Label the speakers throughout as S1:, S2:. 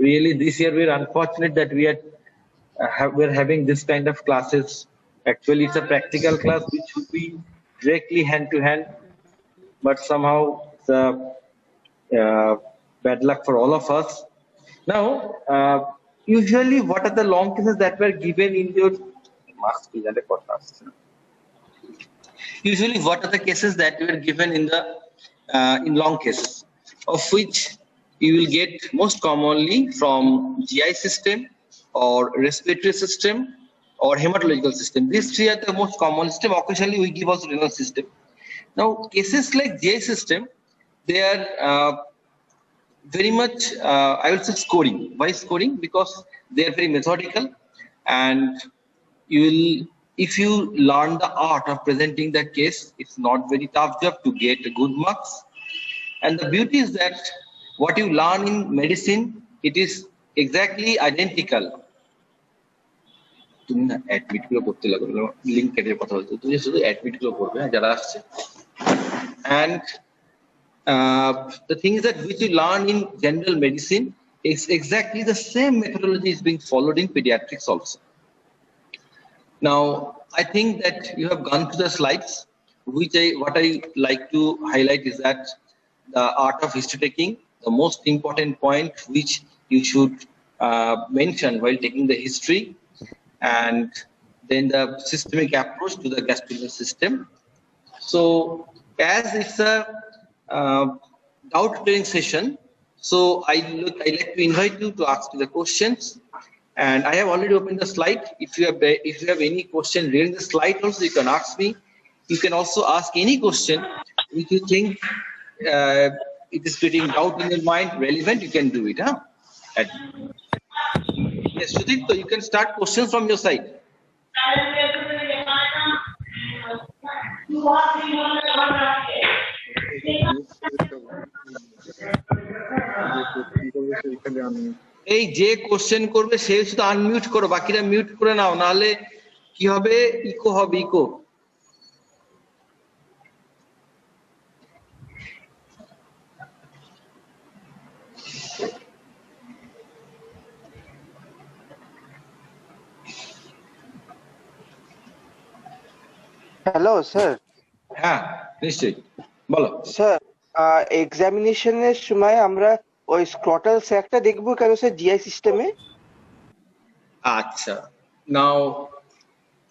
S1: Really, this year we're unfortunate that we're having this kind of classes. Actually, it's a practical class which should be directly hand to hand, but somehow it's a bad luck for all of us. Now, usually, what are the long cases that were given in your usually what are the cases that were given in the in long cases, of which you will get most commonly from GI system or respiratory system or hematological system. These three are the most common system. Occasionally we give also renal system. Now cases like GI system, they are very much I would say scoring. Why scoring? Because they are very methodical, and you will, if you learn the art of presenting the case, it's not very tough job to get good marks. And the beauty is that what you learn in medicine, it is exactly identical. And the thing is that which you learn in general medicine is exactly the same methodology is being followed in pediatrics also. Now, I think that you have gone to the slides, which what I like to highlight is that the art of history taking, the most important point which you should mention while taking the history, and then the systemic approach to the gastrointestinal system. So, as it's a doubt clearing session, so I like to invite you to ask me the questions. And I have already opened the slide. If you have any question during the slide also, you can ask me. You can also ask any question if you think it is creating doubt in your mind, relevant, you can do it. Huh? Yes, Sudhir, you can start questions from your side. এই যে question করবে সে শুধু unmute করো, বাকিরা mute করে নাও, নাহলে কি হবে, ইকো হবে, ইকো।
S2: Hello sir.
S1: হ্যাঁ নিশ্চয়ই, বলো
S2: স্যার। এক্সামিনেশনের সময় আমরা ওই স্ক্রটাল স্যাকটা দেখবো কেন স্যার জিআই সিস্টেমে?
S1: আচ্ছা, now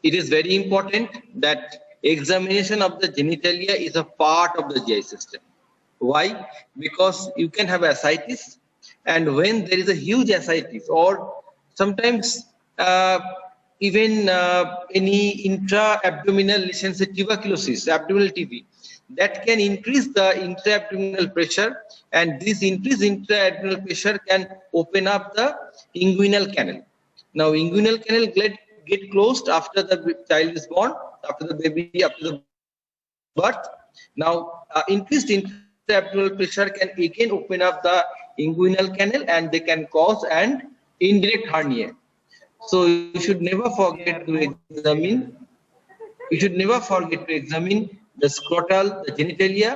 S1: it is very important that examination of the genitalia is a part of the GI system. Why? Because you can have ascites, and when there is a huge ascites, or sometimes even any intra-abdominal tuberculosis, abdominal TB, that can increase the intra-abdominal pressure, and this increased intra-abdominal pressure can open up the inguinal canal. Now, inguinal canal get closed after the child is born, after the baby, after the birth. Now, increased intra-abdominal pressure can again open up the inguinal canal, and they can cause an indirect hernia. So you should never forget to examine. You should never forget to examine the scrotal, the genitalia,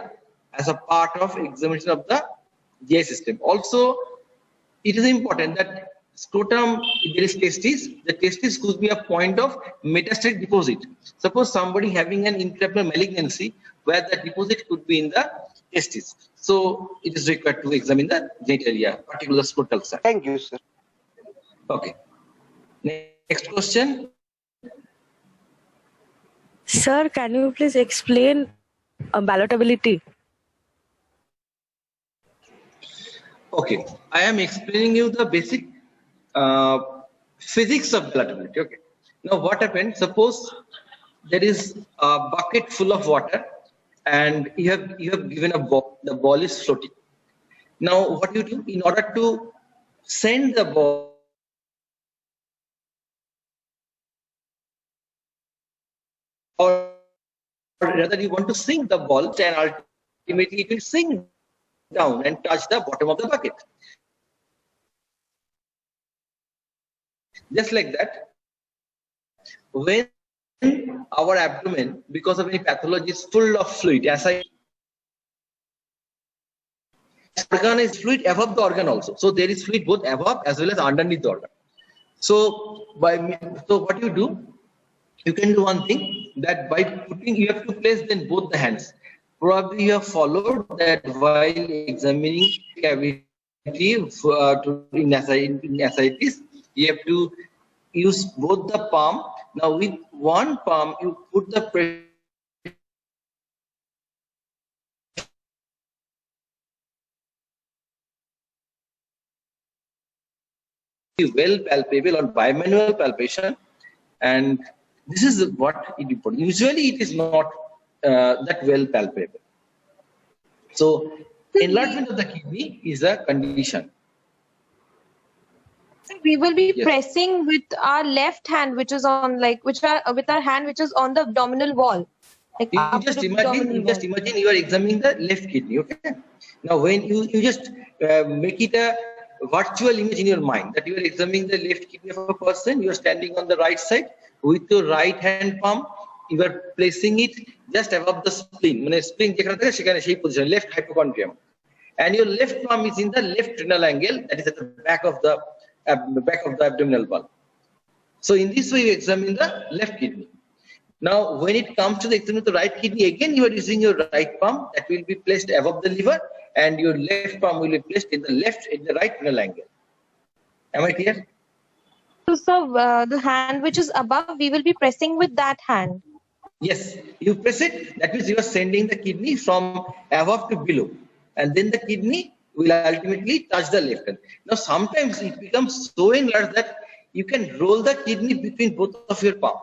S1: as a part of examination of the GI system. Also, it is important that scrotum, if there is testis, the testis could be a point of metastatic deposit. Suppose somebody having an intraabdominal malignancy where the deposit could be in the testis. So it is required to examine the genitalia, particular scrotal sac.
S2: Thank you, sir.
S1: Okay. Next question.
S3: Sir, can you please explain ballotability?
S1: Okay, I am explaining you the basic physics of ballotability. Okay. Now, what happened? Suppose there is a bucket full of water, and you have given a ball. The ball is floating. Now, what you do in order to send the ball, or rather, you want to sink the ball, and ultimately it will sink down and touch the bottom of the bucket. Just like that, when our abdomen, because of any pathology, is full of fluid, organ is fluid above the organ also. So there is fluid both above as well as underneath the organ. So what you do, you can do one thing, that by putting, you have to place then both the hands. Probably you have followed that while examining cavity in ascites, you have to use both the palm. Now with one palm you put the pressure well palpable on bimanual palpation, and this is what it is. Usually it is not that well palpable. So enlargement of the kidney is a condition.
S4: We will be
S1: Yes.
S4: pressing with our left hand, which is on with our hand which is on the abdominal wall. Like
S1: You
S4: up to
S1: just
S4: the
S1: imagine,
S4: abdominal
S1: you are examining the left kidney. Okay. Now when you just make it a virtual image in your mind that you are examining the left kidney of a person. You are standing on the right side with your right hand palm. You are placing it just above the spleen. Spleen position, left hypochondrium, and your left palm is in the left renal angle, that is at the back of the abdominal wall. So in this way you examine the left kidney. Now when it comes to the examine of the right kidney, again you are using your right palm that will be placed above the liver, and your left palm will be placed in the right renal angle. Am I clear?
S4: So the hand which is above, we will be pressing with that hand.
S1: Yes, you press it, that means you are sending the kidney from above to below, and then the kidney will ultimately touch the left hand. Now sometimes it becomes so enlarged that you can roll the kidney between both of your palm.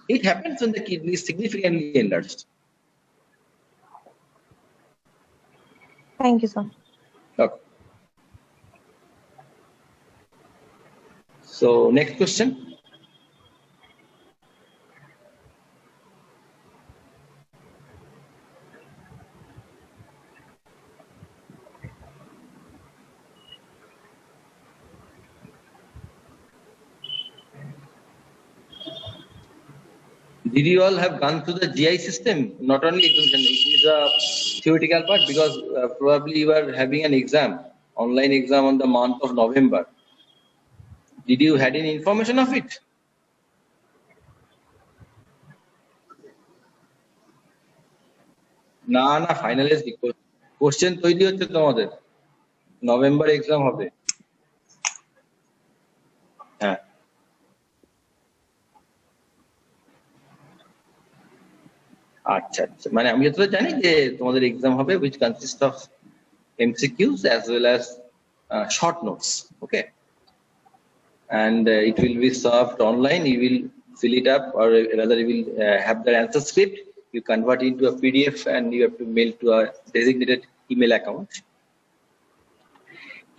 S1: It happens when the kidney is significantly enlarged.
S4: Thank you, sir.
S1: Okay. So next question. Did you all have gone through the GI system? Not only examination, it is a theoretical part, because probably you are having an exam, online exam on the month of November. Did you had any information of it? না না finalise question তৈরি হচ্ছে তোমাদের, November exam হবে। হ্যাঁ আচ্ছা আচ্ছা, মানে আমি যতটা জানি যে তোমাদের এক্সাম হবে which consist of MCQs as well as short notes. Okay, and it will be served online. You will fill it up, or rather you will have the answer script. You convert it into a PDF and you have to mail to a designated email account.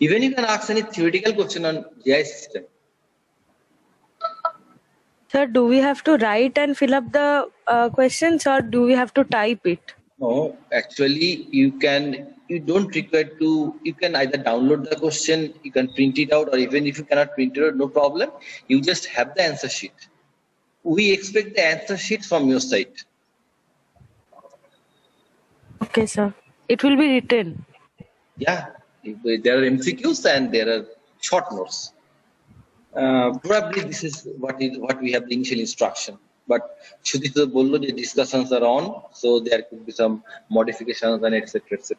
S1: Even you can ask any theoretical question on GI system.
S3: Sir, do we have to write and fill up the questions, or do we have to type it?
S1: No, actually you don't require to, you can either download the question, you can print it out, or even if you cannot print it out, no problem. You just have the answer sheet. We expect the answer sheet from your side.
S3: Okay, sir. It will be written.
S1: Yeah, there are MCQs and there are short notes. Probably this is what we have the initial instruction. But Shudita bollo the discussions are on, so there could be some modifications and etc. etc.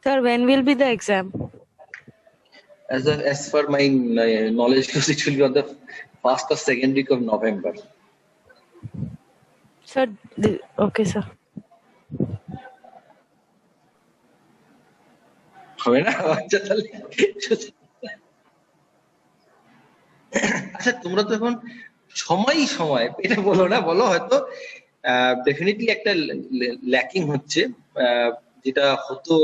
S3: Sir, when will be the exam?
S1: As per my knowledge, it will be on the first or second week of November.
S3: Sir, okay, sir.
S1: হবে না? আচ্ছা তাহলে আচ্ছা, তোমরা তো এখন সময় এটা বলো না, বলো হয়তো ডেফিনেটলি একটা ল্যাকিং হচ্ছে, যেটা হতো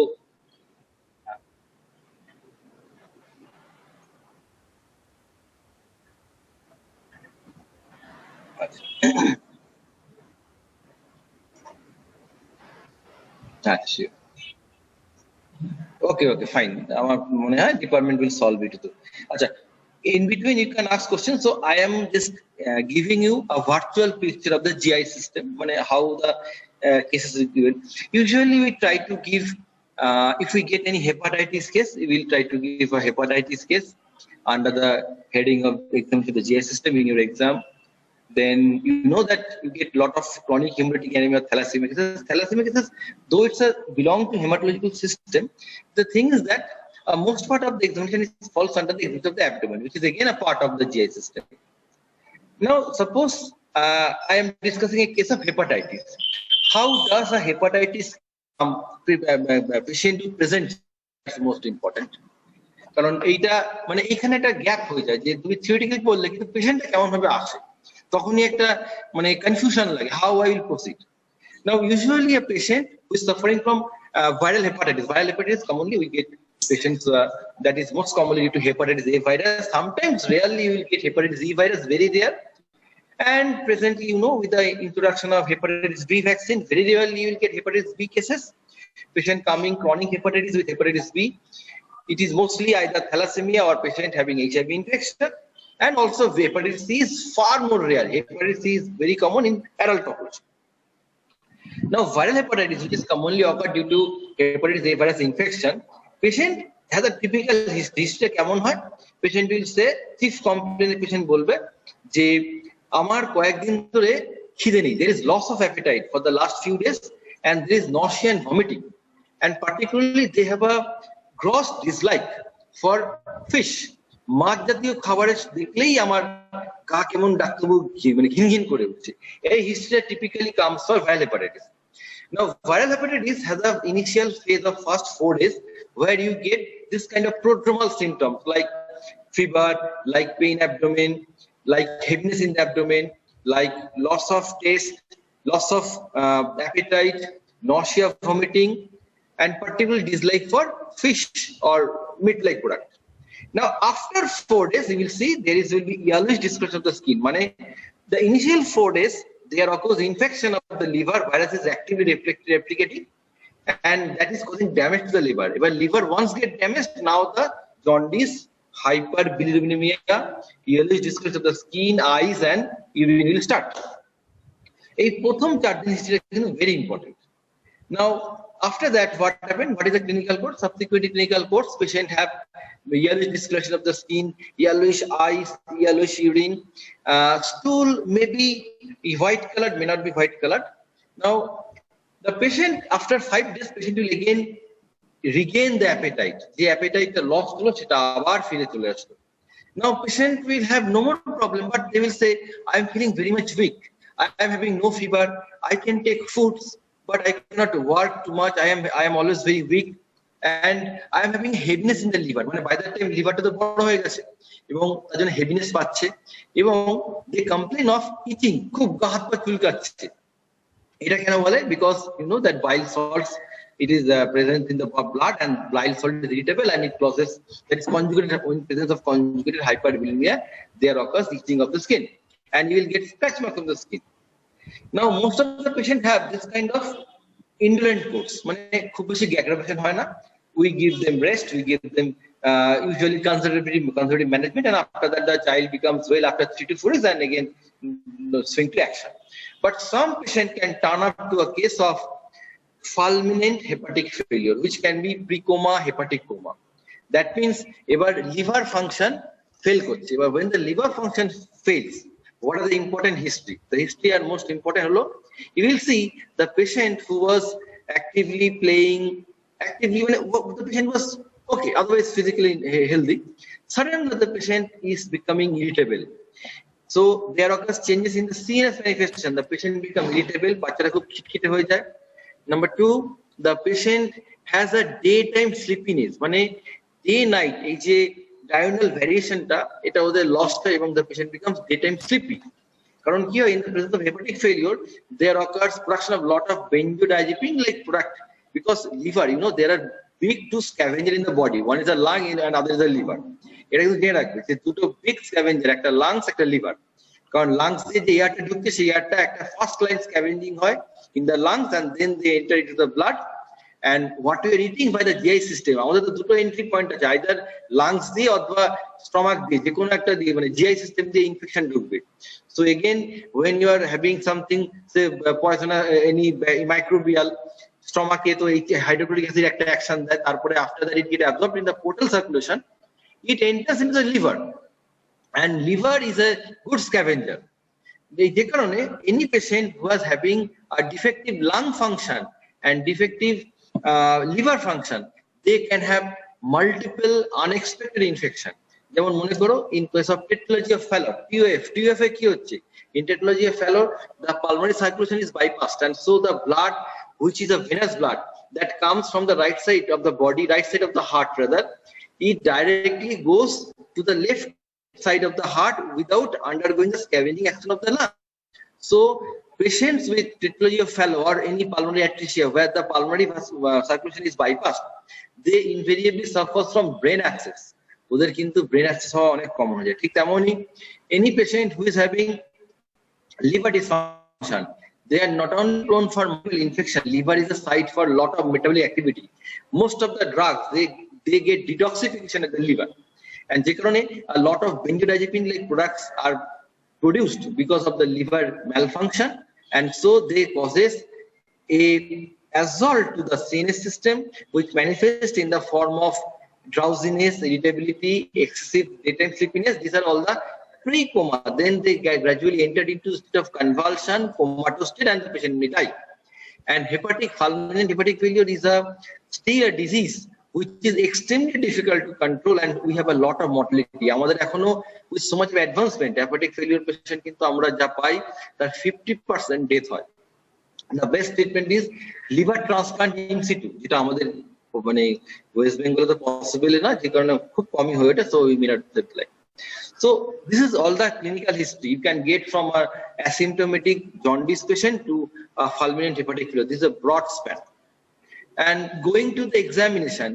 S1: আচ্ছা। Okay, fine. আমার মনে হয় department will solve it too. আচ্ছা, in between you can ask questions. So I am just giving you a virtual picture of the GI system, মানে how the cases is given. Usually we try to give If we get any hepatitis case, we will try to give a hepatitis case under the heading of exam to the GI system in your exam. Then you know that you get a lot of chronic hemolytic anemia, thalassemia cases. Thalassemia cases, though it's a belong to hematological system, the thing is that most part of the examination falls under the exit of the abdomen, which is again a part of the GI system. Now, suppose I am discussing a case of hepatitis. How does a hepatitis patient present? That's most important. কারণ এইটা মানে এখানে একটা gap হয়ে যায় যে তুমি theoretically বললে কিন্তু পেশেন্টটা কেমন ভাবে আসে তখনই একটা মানে কনফিউশন লাগে how I will proceed. Now usually a patient who is suffering from viral hepatitis commonly we get patients that is most commonly due to hepatitis A virus. Sometimes rarely you will get hepatitis E virus, very rare. And presently, you know, with the introduction of hepatitis B vaccine, very rarely you will get hepatitis B cases. Patient coming chronic hepatitis with hepatitis B. It is mostly either thalassemia or patient having HIV infection. And also hepatitis C is far more rare. Hepatitis C is very common in adult population. Now, viral hepatitis, which is commonly occurred due to hepatitis A virus infection, patient has a typical history. Patient will say, chief complaint patient bolbe, je amar koyekdin dhore khide nei. There is loss of appetite for the last few days, and there is nausea and vomiting. And particularly, they have a gross dislike for fish. মাছ জাতীয় খাবারের দেখলেই আমার গা কেমন ডাক্তারবাবু মানে ঘিনঘিন করে উঠছে এই history typically comes for viral hepatitis. Now viral hepatitis has an initial phase of first 4 days where you get this kind of prodromal symptoms like fever, like pain abdomen, like heaviness in the abdomen, like loss of taste, loss of appetite, nausea, vomiting, and particularly dislike for fish or meat-like product. Now, after 4 days, you will see will be yellowish discoloration of the skin. Mane, the initial 4 days, there occurs infection of the liver. Virus is actively replicating, and that is causing damage to the liver. If the liver once get damaged, now the jaundice, hyperbilirubinemia, yellowish discoloration of the skin, eyes, and urine will start. A prothom 4 din history is very important. Now, after that, what happened? What is the clinical course? Subsequent clinical course, patient have yellowish discoloration of the skin, yellowish eyes, yellowish urine. Stool may be white colored, may not be white colored. Now, the patient, after 5 days, patient will again regain the appetite. The appetite lost, now patient will have no more problem, but they will say, I am feeling very much weak. I am having no fever. I can take foods, but I cannot work too much. I am always very weak, and I am having heaviness in the liver. When by that time liver to the bottom hoye geche ebong tar jonne heaviness pacche ebong they complain of itching, khub ga hat pa chulkacche. Eta keno bole? Because you know that bile salts, it is present in the blood, and bile salt is irritable, and it causes, that is conjugated, in presence of conjugated hyperbilirubinemia, there occurs itching of the skin, and you will get scratch marks on the skin. Now, most of the patients have this kind of indolent course. We give them rest, we give them usually conservative management, and after that the child becomes well after 3 to 4 days, and again swing to action. But some patient can turn up to a case of fulminant hepatic failure, which can be pre-coma, hepatic coma. That means ever liver function fail korche. When the liver function fails, what are the important history? The history are most important. You will see the patient who was actively playing, when the patient was okay, otherwise physically healthy. Suddenly the patient is becoming irritable. So there occurs changes in the CNS manifestation. The patient becomes irritable. Number 2, the patient has a daytime sleepiness. Day night, diurnal variation ta eta oder lost hoy ebong the patient becomes daytime sleepy. Karon ki hoy, in the presence of hepatic failure, there occurs production of lot of benzodiazepine like product, because liver, you know, there are big 2 scavenger in the body. One is the lung and other is the liver. Eta kintu jene rakhbe je duto big scavenger, ekta lungs, ekta liver. Karon lungs je air ta ঢুকছে সেই air ta ekta first line scavenging hoy in the lungs, and then they enter into the blood. And what we are eating by the GI system, আমাদের তো দুটো entry point আছে, either lungs দিয়ে অথবা stomach দিয়ে, যে কোনো একটা দিয়ে, মানে GI system দিয়ে ইনফেকশন ঢুকবে. So again, when you are having something, say poison, any microbial, স্টমাকে তো এই হাইড্রোক্লোরিক অ্যাসিড একটা অ্যাকশন দেয়, তারপরে after that it gate absorbed in the portal circulation, it enters into the liver, and liver is a good scavenger. যে কারণে any patient who is having a defective lung function and defective liver function, they can have multiple unexpected infection. যেমন মনে করো in case of tetralogy of Fallot, TUF এ কি হচ্ছে, in tetralogy of Fallot the pulmonary circulation is bypassed, and so the blood, which is a venous blood that comes from the right side of the body, right side of the heart rather, it directly goes to the left side of the heart without undergoing the scavenging action of the lung. So patients with tetralogy of Fallot or any pulmonary atresia where the pulmonary circulation is bypassed, they invariably suffer from brain access. ওদের কিন্তু brain access হওয়া অনেক কম হয়ে যায়। ঠিক তেমনই any patient who is having liver dysfunction, they are not only prone for multiple infection, liver is a site for a lot of metabolic activity. Most of the drugs, they get detoxification at the liver, and যে কারণে a lot of benzodiazepine like products are produced because of the liver malfunction, and so they possess a assault to the CNS system which manifests in the form of drowsiness, irritability, excessive daytime sleepiness. These are all the pre-coma. Then they get gradually entered into a state of convulsion, comatose state, and the patient may die. And fulminant hepatic failure is still a disease which is extremely difficult to control, and we have a lot of mortality. আমাদের এখনো with so much of advancement, hepatic failure patient কিন্তু আমরা যা পাই তার 50% death হয়। The best treatment is liver transplant in situ, যেটা আমাদের মানে ওয়েস্ট বেঙ্গলে তো পসিবল না, যে কারণে খুব কমই হয়ে ওঠে, so we may not apply. So this is all the clinical history you can get from a asymptomatic jaundice patient to a fulminant hepatic failure. This is a broad span. And going to the examination,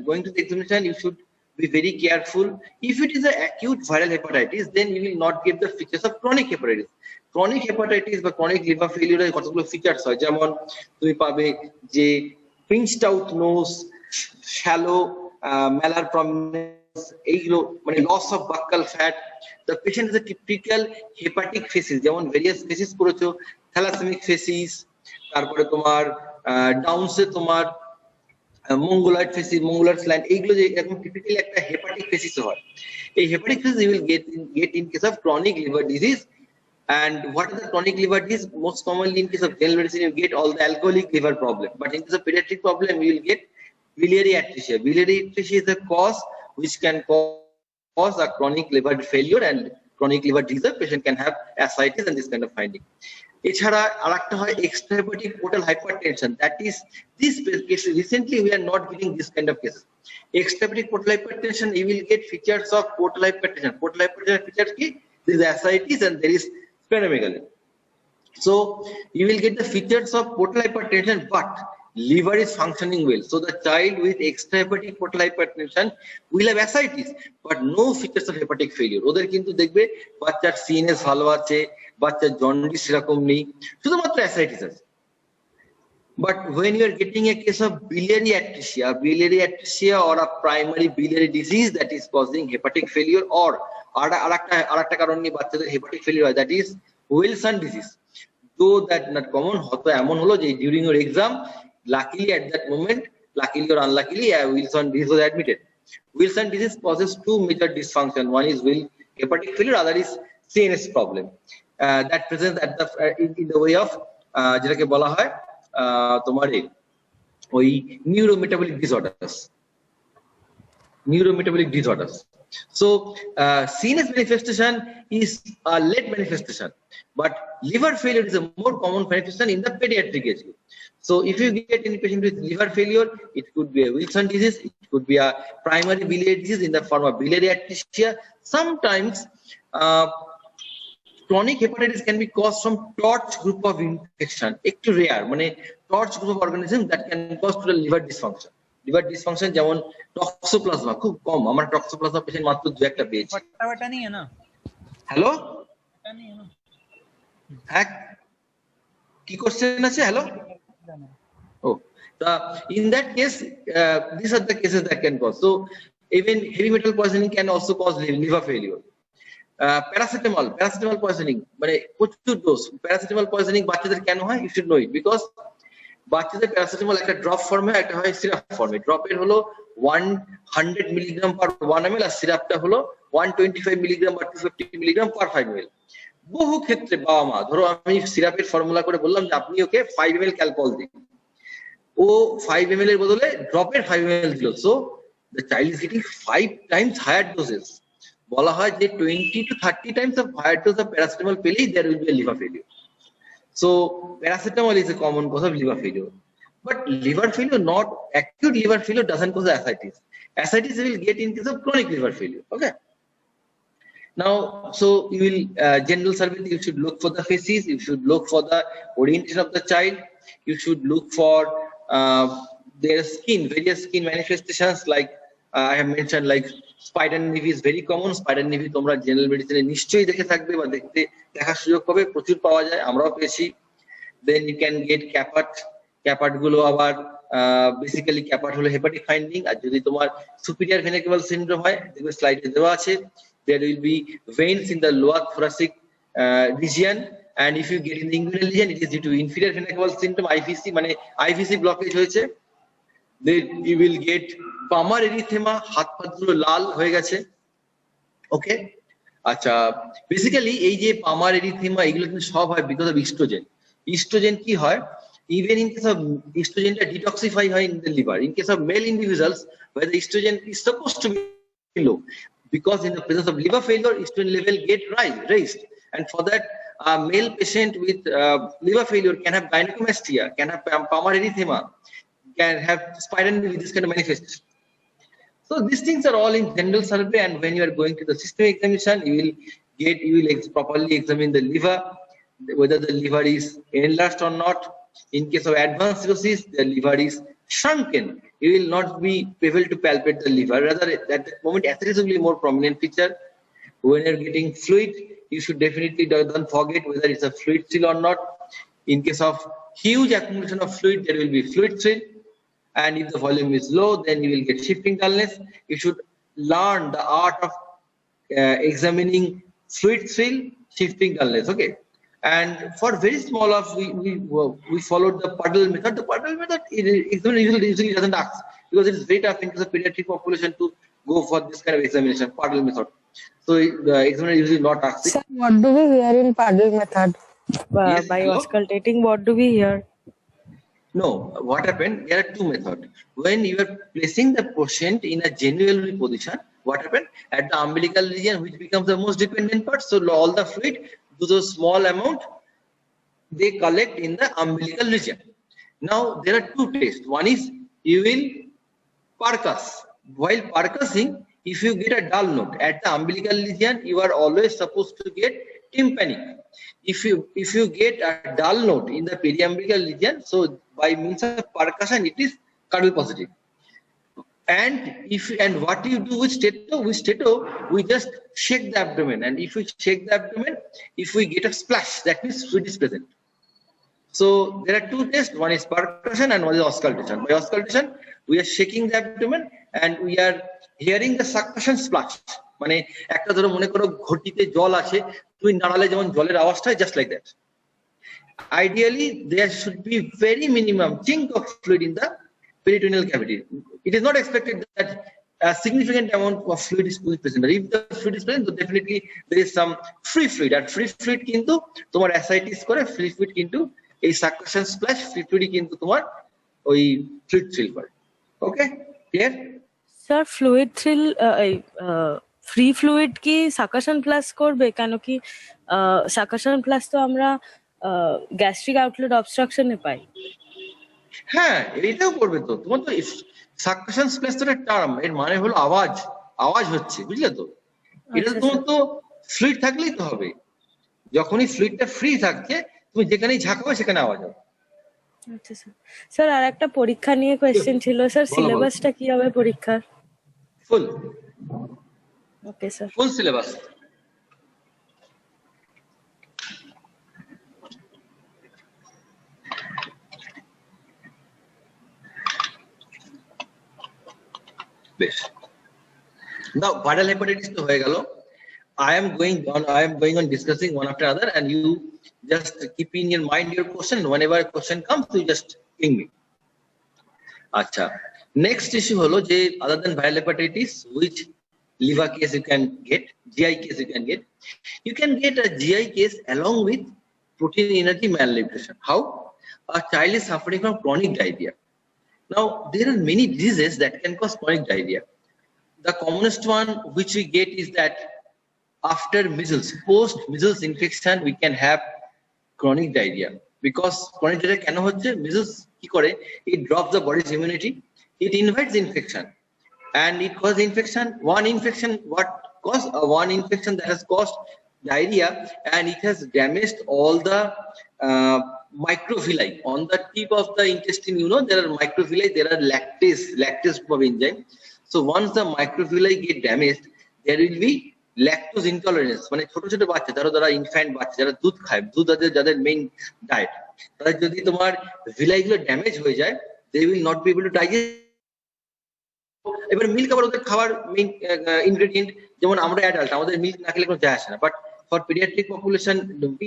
S1: you should be very careful. If it is an acute viral hepatitis, then you will not get the features of chronic hepatitis. Chronic hepatitis বা chronic liver failure এর কতগুলো features হয়, যেমন তুমি পাবে যে pinched out nose, shallow malar prominence, এইগুলো মানে loss of buccal fat. The patient is a typical hepatic facies, যেমন various facies করেছো, thalassaemic facies, তারপরে তোমার ডাউনসে তোমার মঙ্গোলয়েড ফেসিস, মঙ্গোলয়েড স্ল্যান্ট, এইগুলো যে এরকম টিপিক্যালি একটা হেপাটিক ফেসিস হয়। এই হেপাটিক ফেসিস you will get in case of chronic liver disease. And what is the chronic liver disease? Most commonly in case of general medicine you get all the alcoholic liver problem, but in case of pediatric problem you will get biliary atresia. Biliary atresia is a cause which can cause a chronic liver failure, and chronic liver disease patient can have ascites and this kind of finding. এছাড়া আরেকটা হয় extrahepatic portal hypertension, that is this case. Recently we are not getting this kind of cases. Extrahepatic portal hypertension, you will get features of portal hypertension. Portal hypertension features ki there is ascites and there is splenomegaly. So you will get the features of portal hypertension, but liver is functioning well. So the child with extrahepatic portal hypertension will have ascites but no features of hepatic failure. ওদের কিন্তু দেখবে বাচ্চার CNS ভালো আছে, বাচ্চার jaundice এরকম নেই, শুধুমাত্র অ্যাসাইটিস আছে। But when you are getting a case of biliary atresia or a primary biliary disease that is causing hepatic failure, or আরেকটা কারণ নিয়ে বাচ্চাদের hepatic failure হয়, that is Wilson disease. Though that not common, হয়তো এমন হলো যে during your exam, luckily at that moment, luckily or unluckily, Wilson disease was admitted. Wilson disease causes two major dysfunction. One is hepatic failure, other is CNS problem. That presents at the in the way of যেটাকে বলা হয় তোমার ওই neurometabolic disorders. So CNS manifestation is a late manifestation, but liver failure is a more common manifestation in the pediatric age group. So if you get any patient with liver failure, it could be a Wilson disease, it could be a primary biliary disease in the form of biliary atresia. Sometimes chronic hepatitis can be caused from TORCH group of infection. একটু rare, মানে TORCH group of organism that can cause to the liver dysfunction. Liver dysfunction যেমন toxoplasma, খুব কম, আমরা toxoplasma patient মাত্র 2-1টা পেয়েছি।
S5: এটা নেই না,
S1: হ্যালো
S5: এটা নেই না,
S1: হ্যাঁ কি কোশ্চেন আছে? Hello, oh, in that case these are the cases that can cause. So even heavy metal poisoning can also cause liver failure. Paracetamol poisoning, মানে প্রচুর ডোজ প্যারাসিটামল পয়জনিং বাচ্চাদের কেন হয়? You should know it, because বাচ্চাদের paracetamol একটা drop ফর্মে, একটা হয় সিরাপ ফর্মে। ড্রপের হলো 100 মিলিগ্রাম পার 1 ml, আর সিরাপটা হলো 125 মিলিগ্রাম বা 250 মিলিগ্রাম পার 5 ml। বহু ক্ষেত্রে বাবা মা, ধরো আমি সিরাপের ফর্মুলা করে বললাম যে আপনি ওকে 5 ml ক্যালপল দিন, ও 5 ml এর বদলে ড্রপের 5 ml দিল, so the child is getting 5 times higher doses. বলা হয় যে 20 to 30 times of higher dose of paracetamol পেলেই there will be a liver failure. So paracetamol is a common cause of liver failure, but liver failure, not acute liver failure, doesn't cause ascites. Ascites will get in case of chronic liver failure. Okay. Now, so you will general survey. You should look for the faces. You should look for the orientation of the child. You should look for their skin, various skin manifestations. Like I have mentioned, like spider nevi is very common. Spider nevi তোমরা general মেডিসিনে নিশ্চয়ই দেখে থাকবে বা দেখার সুযোগ পাবে, প্রচুর পাওয়া যায়, আমরাও পেয়েছি। Then you can get ক্যাপাট। ক্যাপাট গুলো আবার বেসিক্যালি ক্যাপাট হলো হেপাটিক ফাইন্ডিং। আর যদি তোমার সুপিরিয়র ভেনা কেবল সিনড্রোম হয়, দেখবে স্লাইডে দেওয়া আছে, there will be veins in the lower thoracic region, and if you get in the inguinal region, it is due to inferior vena cava syndrome, IVC, মানে IVC blockage হয়েছে। Then you will get palmar erythema, হাত পাগুলো লাল হয়ে গেছে। ওকে, আচ্ছা, basically এই যে palmar erythema এগুলো কিন্তু সব হয় বিকজ অফ ইস্ট্রোজেন। ইস্ট্রোজেন কি হয়, even in case of estrogenটা detoxify হয় in the liver. In case of male individuals where the estrogen is supposed to be low, because in the presence of liver failure, estrogen level get raised, and for that male patient with liver failure can have gynecomastia, can have palmar erythema, can have spider with this kind of manifestation. So these things are all in general survey, and when you are going to the system examination, you will properly examine the liver, whether the liver is enlarged or not. In case of advanced cirrhosis, the liver is shrunken. You will not be able to palpate the liver. Rather, at that moment, ascites will be a more prominent feature. When you're getting fluid, you should definitely don't forget whether it's a fluid thrill or not. In case of huge accumulation of fluid, there will be fluid thrill. And if the volume is low, then you will get shifting dullness. You should learn the art of examining fluid thrill, shifting dullness. Okay. And for very small of, we followed the puddle method. The puddle method, examiner usually doesn't ask, because it is very tough in the pediatric population to go for this kind of examination, puddle method. So the examiner usually not asks.
S3: Sir, what do we hear in puddle method?
S1: Yes,
S3: By
S1: hello?
S3: auscultating, what do we hear?
S1: No, what happened? There are two methods. When you are placing the patient in a genuinely position, what happened? At the umbilical region, which becomes the most dependent part, so all the fluid, to the small amount, they collect in the umbilical region. Now there are two tests. One is you will percuss. While percussing, if you get a dull note at the umbilical region, you are always supposed to get tympanic. If you get a dull note in the periumbilical region, so by means of percussion, it is cardioid positive. And what you do with stato, we just shake the abdomen, and if we shake the abdomen, if we get a splash, that means fluid is present. So there are two tests. One is percussion and one is auscultation. By auscultation, we are shaking the abdomen and we are hearing the succussion splash. মানে একটা ধরো মনে করো ঘটিতে জল আছে, তুমি নাড়ালে যেমন জলের আওয়াজটা, just like that. Ideally, there should be very minimum chink of fluid in the peritoneal cavity. It is not expected that a significant amount of fluid is present. But if the fluid is present, then definitely there is some free fluid. And free fluid কিন্তু তোমার ascites করে, free fluid কিন্তু এই succussion splash, free fluid কিন্তু তোমার ওই fluid thrill করে. Okay, clear?
S3: Sir, fluid thrill, free fluid কি succussion plus করবে? কেন কি succussion plus তো আমরা gastric outlet obstruction এ পাই।
S1: হ্যাঁ, এটাও করবে তো। তোমার তো সাকশন স্প্লেস এর টার্ম, এর মানে হলো আওয়াজ হচ্ছে, বুঝলে তো? এটা তোমার তো ফ্লুইড থাকলেই তো হবে। যখনই ফ্লুইডটা ফ্রি থাকছে, তুমি যেখানেই ঝাঁকাবে সেখানে আওয়াজ হবে।
S3: আচ্ছা স্যার। স্যার আর একটা পরীক্ষা নিয়ে কোয়েশ্চেন ছিল স্যার, সিলেবাসটা কি হবে পরীক্ষার?
S1: Full.
S3: Okay sir.
S1: Full syllabus. বেশ, না ভাইরাল হেপাটাইটিস তো হয়ে গেল। I am going on discussing one after another, and you just keep in your mind your question. Whenever a question comes, you just ping me. Acha. Next issue holo je other than viral hepatitis, which liver case you can get, GI case you can get. You can get a GI case along with protein energy malnutrition. How? A child is suffering from chronic diarrhea. Now, there are many diseases that can cause chronic diarrhea. The commonest one which we get is that after measles, post-measles infection, we can have chronic diarrhea. Because chronic diarrhea কেন হচ্ছে? measles কি করে? It drops the body's immunity. It invites infection, and it causes infection. One infection that has caused diarrhea, and it has damaged all the microvilli on the tip of the intestine. You know, there are microvilli, there are lactase of enzyme. So once the microvilli get damaged, there will be lactose intolerance. মানে ছোট ছোট বাচ্চা, যারা infant বাচ্চা, যারা দুধ খায়, দুধ যাদের মেইন ডায়েট, তাদের যদি তোমার ভিলাই গুলো ড্যামেজ হয়ে যায়, they will not be able to digest. এবার মিল্ক আবার ওদের খাবার মেইন ইনগ্রেডিয়েন্ট, যেমন আমরা অ্যাডাল্ট, আমাদের মিল্ক না খেলে কোনো যায় আসে না, but for pediatric population,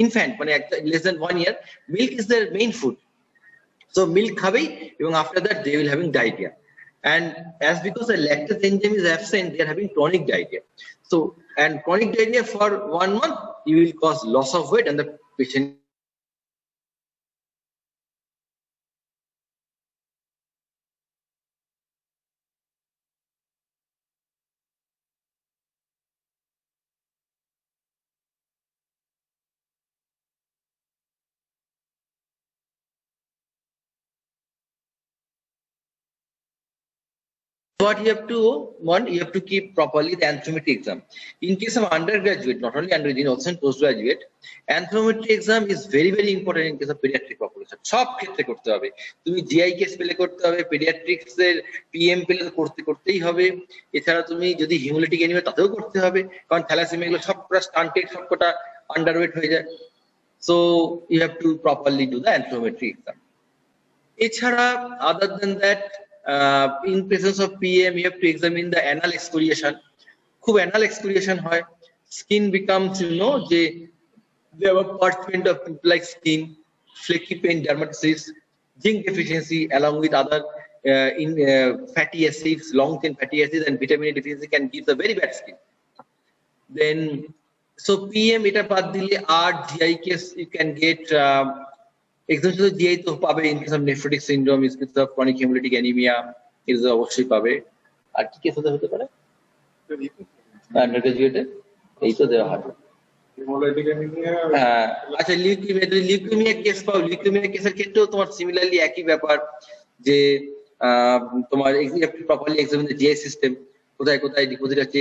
S1: infant মানে less than 1 year, milk is their main food. So milk খাবেই, এবং after that they will having diarrhea, and as because the lactase enzyme is absent, they are having chronic diarrhea. So, and chronic diarrhea for 1 month, you will cause loss of weight, and the patient what you have to you have to keep properly the anthropometry exam. In case of undergraduate, not only undergraduate, also in postgraduate, anthropometry exam is very important in case of pediatric population. সব ক্ষেত্রে করতে হবে। তুমি GI case পেলে করতে হবে, paediatrics এর PM পেলে করতেই হবে। এছাড়া তুমি যদি হিমোলাইটিক অ্যানিমিয়া তাতেও করতে হবে, কারণ থ্যালাসেমিয়া গুলো সব পুরো স্টান্টেড, সবকটা আন্ডারওয়েট হয়ে যায়। So you have to properly do the anthropometry exam. এছাড়া other than that, in presence of PM, you have to examine the anal excoriation. খুব anal excoriation হয়, skin becomes, you know, they have a parchment of like skin, flaky pain, dermatosis, zinc deficiency, along with other fatty acids, long chain fatty acids, and vitamin A deficiency can give the very bad skin. Then, so PM এটা বাদ দিলে আর GI case you can get exemption of GI তো পাবে in case of nephrotic syndrome, in case of chronic hemolytic anemia, is অবশ্যই পাবে। আর কি case হতে পারে আন্ডারগ্রাজুয়েটে? এই তো দেওয়া হবে। আচ্ছা, লিউকেমিয়া কেস পাও, লিউকেমিয়া কেসের ক্ষেত্রেও তোমার সিমিলারলি একই ব্যাপার, যে তোমার properly examine the GI system, কোথায় ডিপোজিট আছে।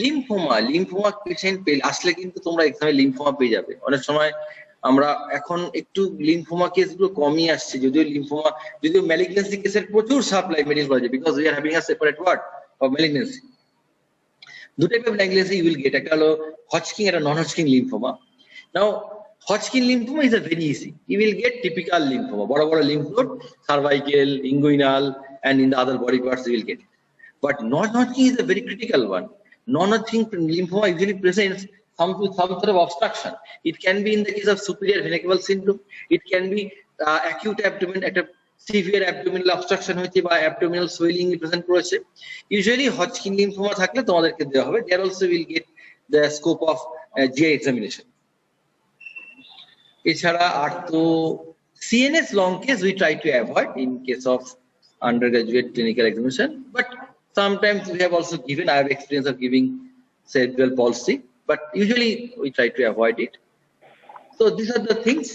S1: লিম্ফোমা পেশেন্ট আসলে কিন্তু তোমরা এক্সামে লিম্ফোমা পেয়ে যাবে। অনেক সময় আমরা এখন একটু লিম্ফোমা কেসগুলো কমই আসছে, যদিও ম্যালিগন্যান্সি কেসের প্রচুর সাপ্লাই মেডিকেল কলেজে, because we are having a separate ward of malignancy. দু টাইপের ম্যালিগন্যান্সি ইউ উইল গেট, একটা হলো হজকিন, একটা non Hodgkin lymphoma. Now Hodgkin lymphoma is a very easy, you will get typical lymphoma, বড় lymph node, cervical, inguinal, and in the other body parts you will get it. But non-Hodgkin is a very critical one. Non-Hodgkin lymphoma usually presents with some sort of obstruction. It can be in the case of superior vena cava syndrome. It can be acute abdomen, একটা severe abdominal obstruction হয়েছে বা abdominal swelling present করেছে। Usually Hodgkin lymphoma থাকলে তোমাদেরকে দেওয়া হবে। There also will get the scope of GI examination. এছাড়া আর তো CNS long case we try to avoid in case of undergraduate clinical examination, but sometimes we have also given, I have experience of giving cerebral palsy, but usually we try to avoid it. So these are the things.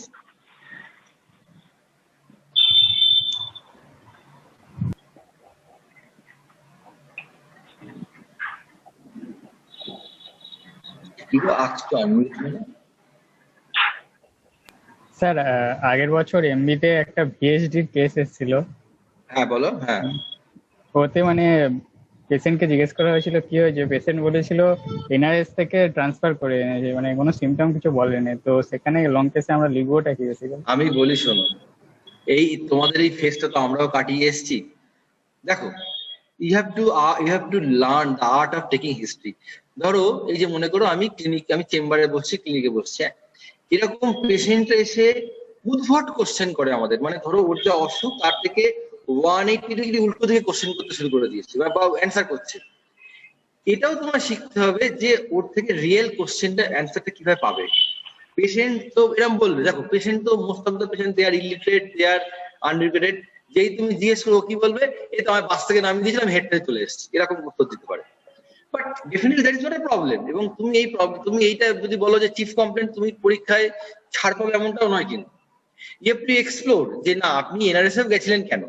S1: You were asked to unmute me.
S6: Sir, আগের বছর এমবিতে একটা PhD case এসেছিল।
S1: হ্যাঁ বলো। হ্যাঁ,
S6: ওতে মানে পেশেন্টকে জিজ্ঞেস করা হয়েছিল কি হয়েছে, পেশেন্ট বলেছিল NRS থেকে ট্রান্সফার করে এনেছে, মানে কোনো সিমটম কিছু বলেনি। তো সেখানে লং কেসে আমরা লিখবোটা কি বেসিক্যালি?
S1: আমি বলি শোনো, এই তোমাদের এই ফেসটা তো আমরাও কাটিয়ে এসেছি। দেখো, you have to learn the art of taking history. ধরো এই যে মনে করো আমি চেম্বারে বসছি, ক্লিনিকে বসছি, হ্যাঁ? এরকম পেশেন্ট এসে উদ্ভট কোশ্চেন করে আমাদের, মানে ধরো ওর যা অসুখ তার থেকে 180 ডিগ্রি উল্টো থেকে কোশ্চেন করতে শুরু করে দিয়েছে বা অ্যান্সার করছে। এটাও তোমার শিখতে হবে যে ওর থেকে রিয়েল কোশ্চেনটা অ্যান্সারটা কিভাবে পাবে। পেশেন্ট তো এরকম বলবে, দেখো পেশেন্ট তো most of the patient they are illiterate, they are uneducated. যেই তুমি জিজ্ঞেস করো কি বলবে, এই তো আমি বাস থেকে নামিয়ে দিয়েছিলাম, হেডটাই চলে এসেছি, এরকম উত্তর দিতে পারে। But definitely that is not a problem. এবং তুমি এইটা যদি বলো যে চিফ কমপ্লেন্ট, তুমি পরীক্ষায় ছাড় পাবে এমনটাও নয়। কিন্তু ইউ হ্যাভ টু এক্সপ্লোর যে না আপনি এনআরএসএফ গেছিলেন কেন,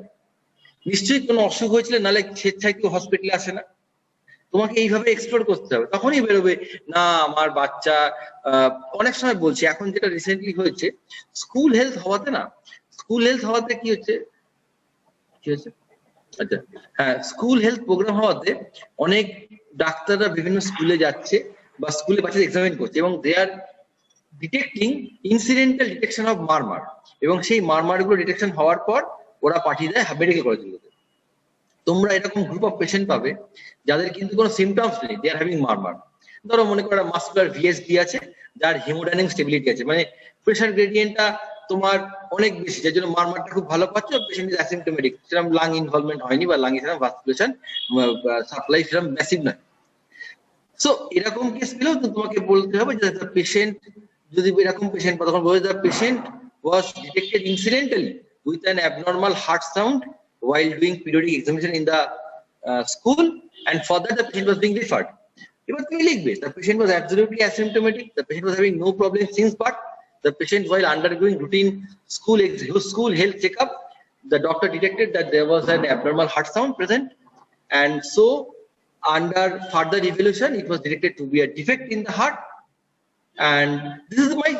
S1: নিশ্চয়ই কোনো অসুখ হয়েছিল, নাহলে স্বেচ্ছায় কেউ হসপিটালে আসে না। তোমাকে এইভাবে এক্সপ্লোর করতে হবে, তখনই বেরোবে না আমার বাচ্চা। অনেক সময় বলছি, এখন যেটা রিসেন্টলি হয়েছে স্কুল হেলথ হওয়াতে কি হচ্ছে, আচ্ছা হ্যাঁ, স্কুল হেলথ প্রোগ্রাম হওয়াতে অনেক ডাক্তাররা বিভিন্ন স্কুলে যাচ্ছে বা স্কুলে বাচ্চাদের এক্সামিন করছে, এবং দে আর ডিটেক্টিং ইনসিডেন্টাল ডিটেকশন অফ মারমার, এবং সেই মারমার গুলো ডিটেকশন হওয়ার পর ওরা পাঠিয়ে দেয় মেডিকেল কলেজগুলোতে। তোমরা এরকম গ্রুপ অফ পেশেন্ট পাবে যাদের কিন্তু কোনো সিমটমস নেই, দে আর হ্যাভিং মারমার। ধরো মনে করো মাসকুলার ভিএসডি আছে, যার হিমোডাইনামিক স্টেবিলিটি আছে, মানে প্রেশার গ্রেডিয়েন্টটা তোমার অনেক বেশি, যার জন্য মারমারটা খুব ভালো পাচ্ছ, পেশেন্ট ইজ অ্যাসিম্পটোমেটিক, সেরকম লাং ইনভলভমেন্ট হয়নি বা লাংয়ে সেরকম ভাস্কুলেশন সাপ্লাই সেরকম ম্যাসিভ নয়। সো এরকম কেস পেলেও তো তোমাকে বলতে হবে যে পেশেন্ট, যদি এরকম পেশেন্ট তখন বলে the patient was detected incidentally with an abnormal heart sound while doing periodic examination in the school, and for that the patient was being referred. এবার তুমি লিখবে the patient was absolutely asymptomatic, the patient was having no problem since birth, the patient while undergoing routine school health checkup, the doctor detected that there was an abnormal heart sound present, and so under further evaluation it was detected to be a defect in the heart, and this is my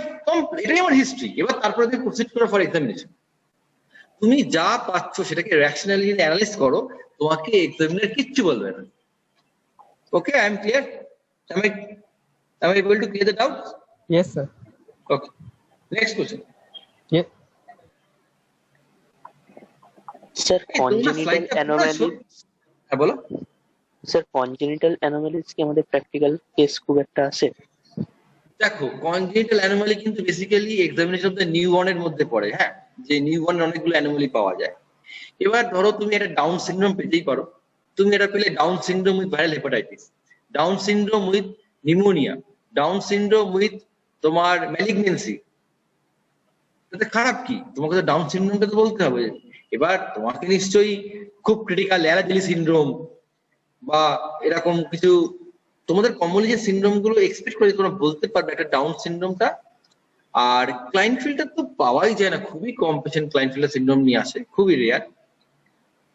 S1: এটাই আমার history. এবার তারপরে তুমি proceed করো for examination. তুমি যা পাচ্ছ সেটাকে রেশনালি অ্যানালাইজ করো, তোমাকে এক্সামিনার কিচ্ছু বলবে না। Okay, I am clear? am I able to clear the doubts?
S6: Yes sir.
S1: Okay, next question.
S6: Yes.
S7: Sir, congenital anomalies,
S1: হ্যাঁ বলো।
S7: sir, congenital anomalies কি আমাদের প্র্যাকটিক্যাল কেস খুব একটা আছে?
S1: দেখো কনজেনিটাল অ্যানোমালি কিন্তু basically examination of the newborn এর মধ্যে পড়ে, হ্যাঁ, যে নিউবর্ন অনেকগুলো অ্যানোমালি পাওয়া যায়। এবার ধরো তুমি একটা ডাউন সিনড্রোম পেতেই পারো, তুমি এটা পেলে down syndrome with viral hepatitis, down syndrome with pneumonia, down syndrome with তোমার ম্যালিগনেন্সি। তাতে খারাপ কি? তোমাকে তো ডাউন সিনড্রোমটা তো বলতে হবে। এবার তোমাকে নিশ্চয়ই খুব ক্রিটিক্যাল অ্যালার্জি সিনড্রোম বা এরকম কিছু তোমাদের কমনলি যে সিনড্রোম গুলো এক্সপেক্ট করে তোমরা বলতে পারবে একটা ডাউন সিনড্রোমটা। আর ক্লাইনফিল্ডটা তো পাওয়াই যায় না, খুবই কম পেশেন্ট ক্লাইনফিল্ডার সিনড্রোম নিয়ে আসে, খুবই রেয়ার।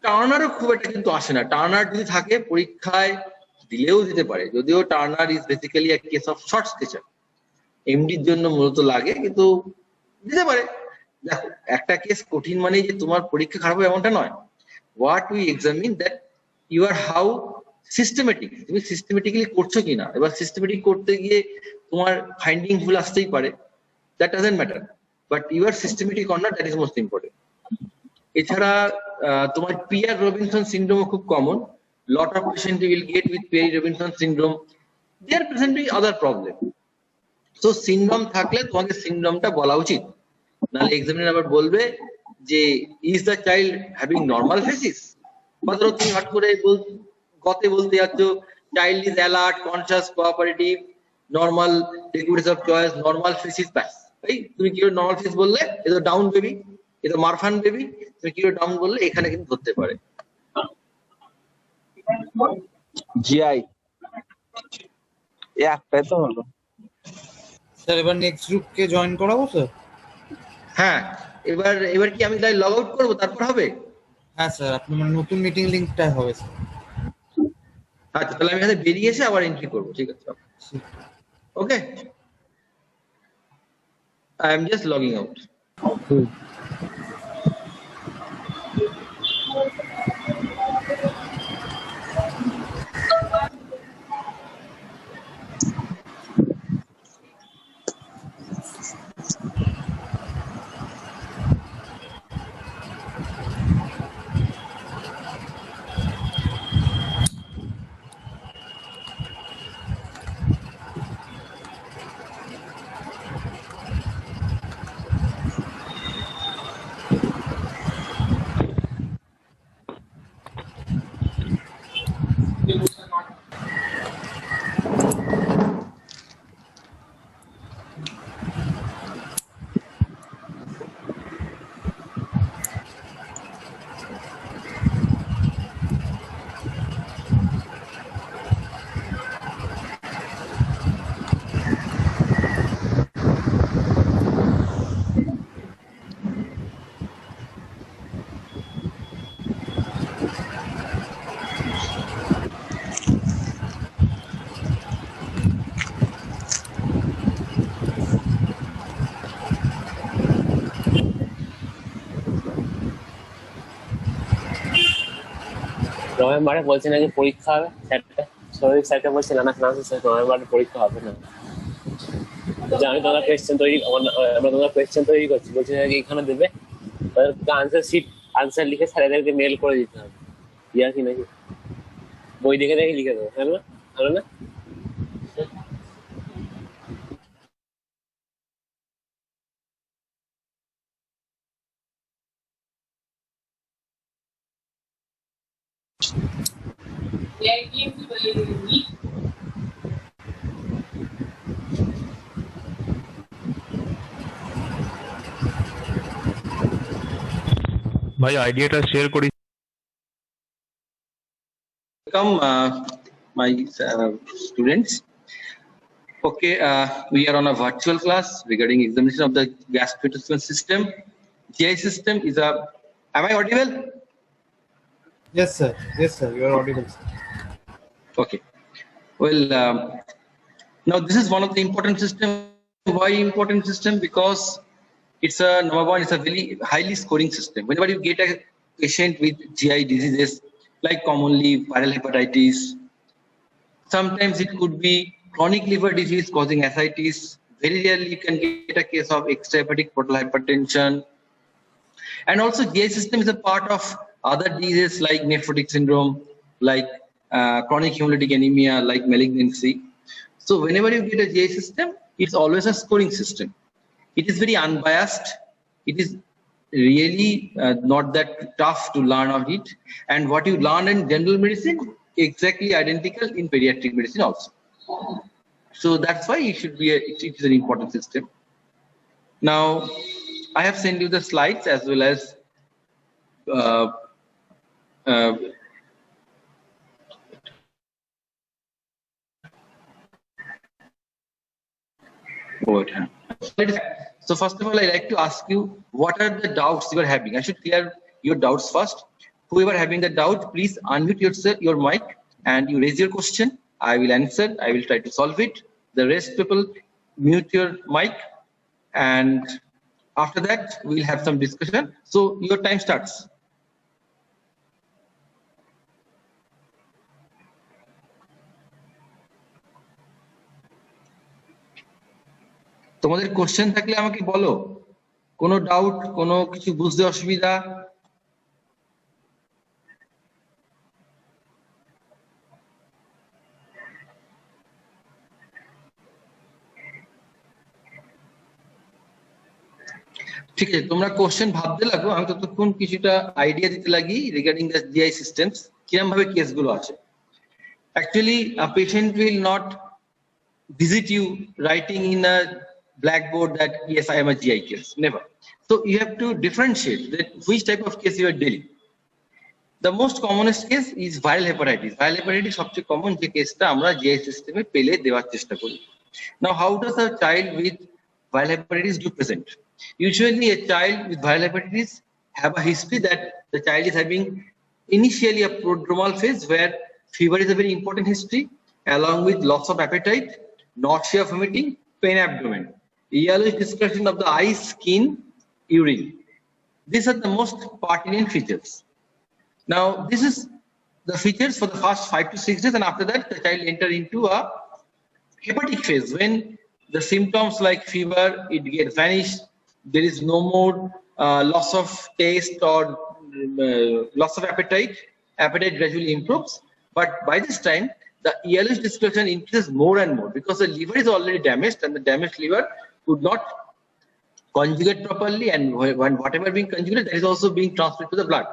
S1: টার্নারও খুব একটা কিন্তু আসে না, টার্নার যদি থাকে পরীক্ষায় দিলেও দিতে পারে, যদিও Turner is basically a case of short stature, এমডির জন্য মূলত লাগে, কিন্তু দিতে পারে। দেখো একটা কেস কঠিন মানেই যে তোমার পরীক্ষা খারাপ হবে এমনটা নয়। What we examine that you are how systematic, তুমি সিস্টেমেটিক্যালি করছো কিনা। এবার সিস্টেমেটিক করতে গিয়ে তোমার ফাইন্ডিং ভুল আসতেই পারে, that doesn't matter, but you are systematic or not, that is most important. এছাড়া তোমার পিয়ার রবিনসন সিনড্রোম খুব common, lot of patient you will get with Pierre Robinson syndrome, they are presenting other problem. So syndrome থাকলে তোমাকে সিনড্রোমটা বলা উচিত, নাহলে examiner আবার বলবে যে is the child having normal ফেসিস, বা ধরো তুমি হট করে গতে বলতে যাচ্ছ child is alert, conscious, cooperative, normal degrees of choice, normal ফেসিস, ব্যাস। এই তুমি কি নর্মাল ফেস বললে এ তো ডাউন বেবি, এ তো মারফান বেবি, তুমি কি ডাউন বললে এখানে কিন্তু ধরতে পারে।
S2: জিআই একটাই তো হলো
S5: স্যার। এবার নেক্সট গ্রুপকে জয়েন করাবো স্যার?
S1: হ্যাঁ, এবার কি আমি তাই লগ আউট করবো তারপর হবে?
S5: হ্যাঁ স্যার, আপনার মানে নতুন মিটিং লিংকটা হবে স্যার।
S1: আচ্ছা, তাহলে আমি এখানে বেরিয়ে এসে আবার এন্ট্রি করবো, ঠিক আছে? Okay, I am just logging out.
S8: নভেম্বরে বলছে নাকি পরীক্ষা হবে স্যারটা, শরীর স্যারকে বলছে না স্যার নভেম্বরে পরীক্ষা হবে না। যে আমি তোমার কোয়েশ্চেন তৈরি আমরা তোমার কোয়েশ্চেন তৈরি করছি, বলছি নাকি এখানে দেবে, আনসার শিট আনসার লিখে স্যারেদেরকে মেল করে দিতে হবে। ইয়া কি নাকি বই দেখে দেখে লিখে দেবো, হ্যাঁ না ভালো না?
S9: ভাই আইডিয়াটা শেয়ার করি।
S1: Welcome, my students. Okay, we are on a virtual class regarding examination of the gastrointestinal system. GI system is a. Am I audible?
S5: Yes, sir. Yes, sir. You are audible, sir.
S1: Okay. Well, now this is one of the important system. Why important system? Because it's a number one. It's a very highly scoring system. Whenever you get a patient with GI diseases, like commonly viral hepatitis, sometimes it could be chronic liver disease causing ascites. Very rarely you can get a case of extrahepatic portal hypertension. And also GI system is a part of other diseases like nephrotic syndrome, like chronic hemolytic anemia, like malignancy. So whenever you get a GI system, it's always a scoring system. It is very unbiased. It is really not that tough to learn of it. And what you learn in general medicine, exactly identical in pediatric medicine also. So that's why it should be it is an important system. Now, I have sent you the slides as well as so first of all, I'd like to ask you, what are the doubts you are having? I should clear your doubts first. Whoever having the doubt, please unmute yourself, your mic, and you raise your question. I will answer. I will try to solve it. The rest people, mute your mic, and after that, we'll have some discussion. So your time starts. তোমাদের question থাকলে আমাকে বলো, কোনো doubt, কোনো কিছু বুঝতে অসুবিধা? ঠিক আছে, তোমরা কোশ্চেন ভাবতে লাগো, আমি ততক্ষণ কিছুটা আইডিয়া দিতে লাগি রিগার্ডিং দ্য জিআই সিস্টেমস, কিরকম ভাবে কেসগুলো আছে। Actually a patient will not visit you writing in a blackboard that yes, I am a GI case. Never. So you have to differentiate that which type of case you are dealing. The most commonest case is viral hepatitis. Viral hepatitis সবচেয়ে common যে কেসটা আমরা GI সিস্টেমে পেলে দেওয়ার চেষ্টা করি। Now, how does a child with viral hepatitis do present? Usually, a child with viral hepatitis have a history that the child is having initially a prodromal phase where fever is a very important history, along with loss of appetite, nausea, vomiting, pain abdomen, yellowish discoloration of the eyes, skin, urine. These are the most pertinent features. Now, this is the features for the first 5 to 6 days, and after that, the child enter into a hepatic phase when the symptoms like fever, it gets vanished. There is no more loss of taste or loss of appetite. Appetite gradually improves, but by this time, the yellowish discoloration increases more and more because the liver is already damaged, and the damaged liver could not conjugate properly, and when whatever being conjugated, that is also being transferred to the blood.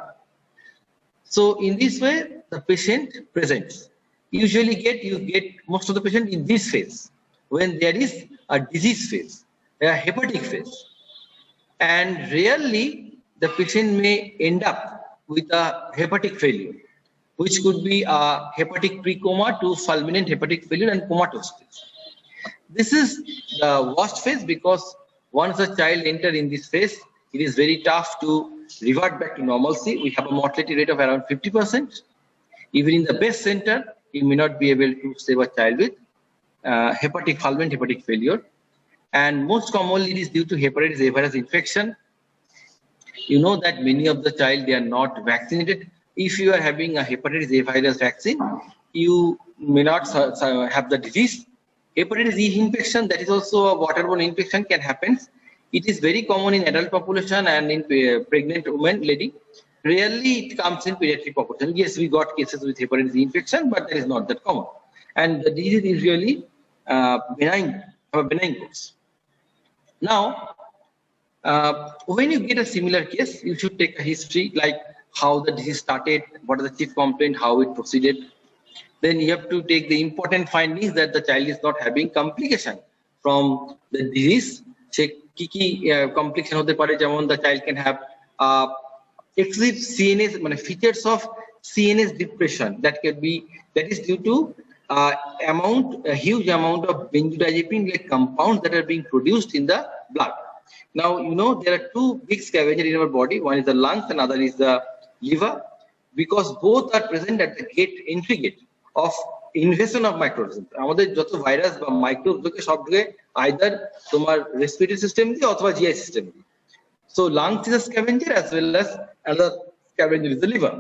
S1: So in this way, the patient presents. Usually you get most of the patient in this phase when there is a disease phase, a hepatic phase, and rarely the patient may end up with a hepatic failure, which could be a hepatic pre-coma to fulminant hepatic failure and comatose stage. This is the worst phase because once the child enter in this phase, it is very tough to revert back to normalcy. We have a mortality rate of around 50%. Even in the best center, you may not be able to save a child with fulminant hepatic failure. And most commonly, it is due to hepatitis A virus infection. You know that many of the child, they are not vaccinated if you are having a hepatitis A virus vaccine, you may not have the disease. Hepatitis E infection, that is also a waterborne infection, can happen. It is very common in adult population and in pregnant women, lady. Rarely it comes in pediatric population. Yes, we got cases with hepatitis E infection, but that is not that common. And the disease is usually benign, have a benign course. Now, when you get a similar case, you should take a history, like how the disease started, what is the chief complaint, how it proceeded. Then you have to take the important findings that the child is not having complication from the disease. Complication hote pare jemon the child can have excessive CNS, features of CNS depression that is due to a huge amount of benzodiazepine-like compounds that are being produced in the blood. Now, you know, there are two big scavengers in our body. One is the lungs, and other is the liver, because both are present at the entry gate of invasion of microorganisms. আমাদের যত virus বা microbes ঢোকে সব ঢোকে either তোমার respiratory system দিয়ে অথবা GI system দিয়ে. So lungs is a scavenger as well as another scavenger is the liver.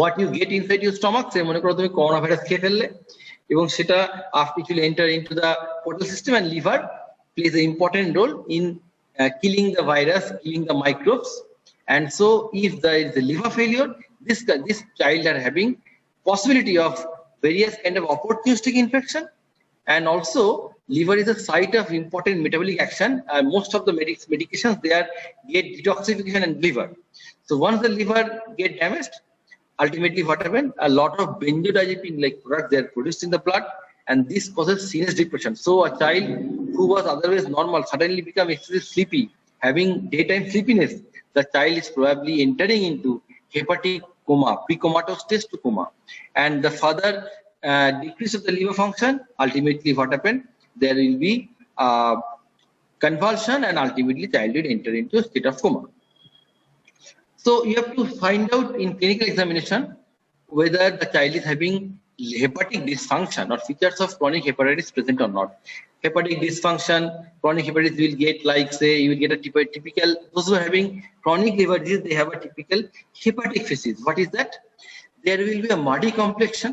S1: What you get inside your stomach, say মনে করো তুমি করোনা ভাইরাস খেয়ে ফেললে এবং সেটা after it will enter into the portal system, and liver plays an important role in killing the virus, killing the microbes. And so if there is a liver failure, this child are having possibility of various kind of opportunistic infection. And also liver is a site of important metabolic action. Most of the medications there get detoxification in liver. So once the liver get damaged, ultimately what happens, a lot of benzodiazepine like products they are produced in the blood, and this causes CNS depression. So a child who was otherwise normal suddenly become excessively sleepy, having daytime sleepiness. The child is probably entering into hepatic coma, pre-comatose stage to coma, and the further decrease of the liver function, ultimately what happened, there will be convulsion, and ultimately child will enter into a state of coma. So you have to find out in clinical examination whether the child is having hepatic dysfunction or features of chronic hepatitis present or not. Hepatic dysfunction, chronic hepatitis will get, like, say, you will get a typical, those who are having chronic liver disease, they have a typical hepatic feces. What is that? There will be a muddy complexion,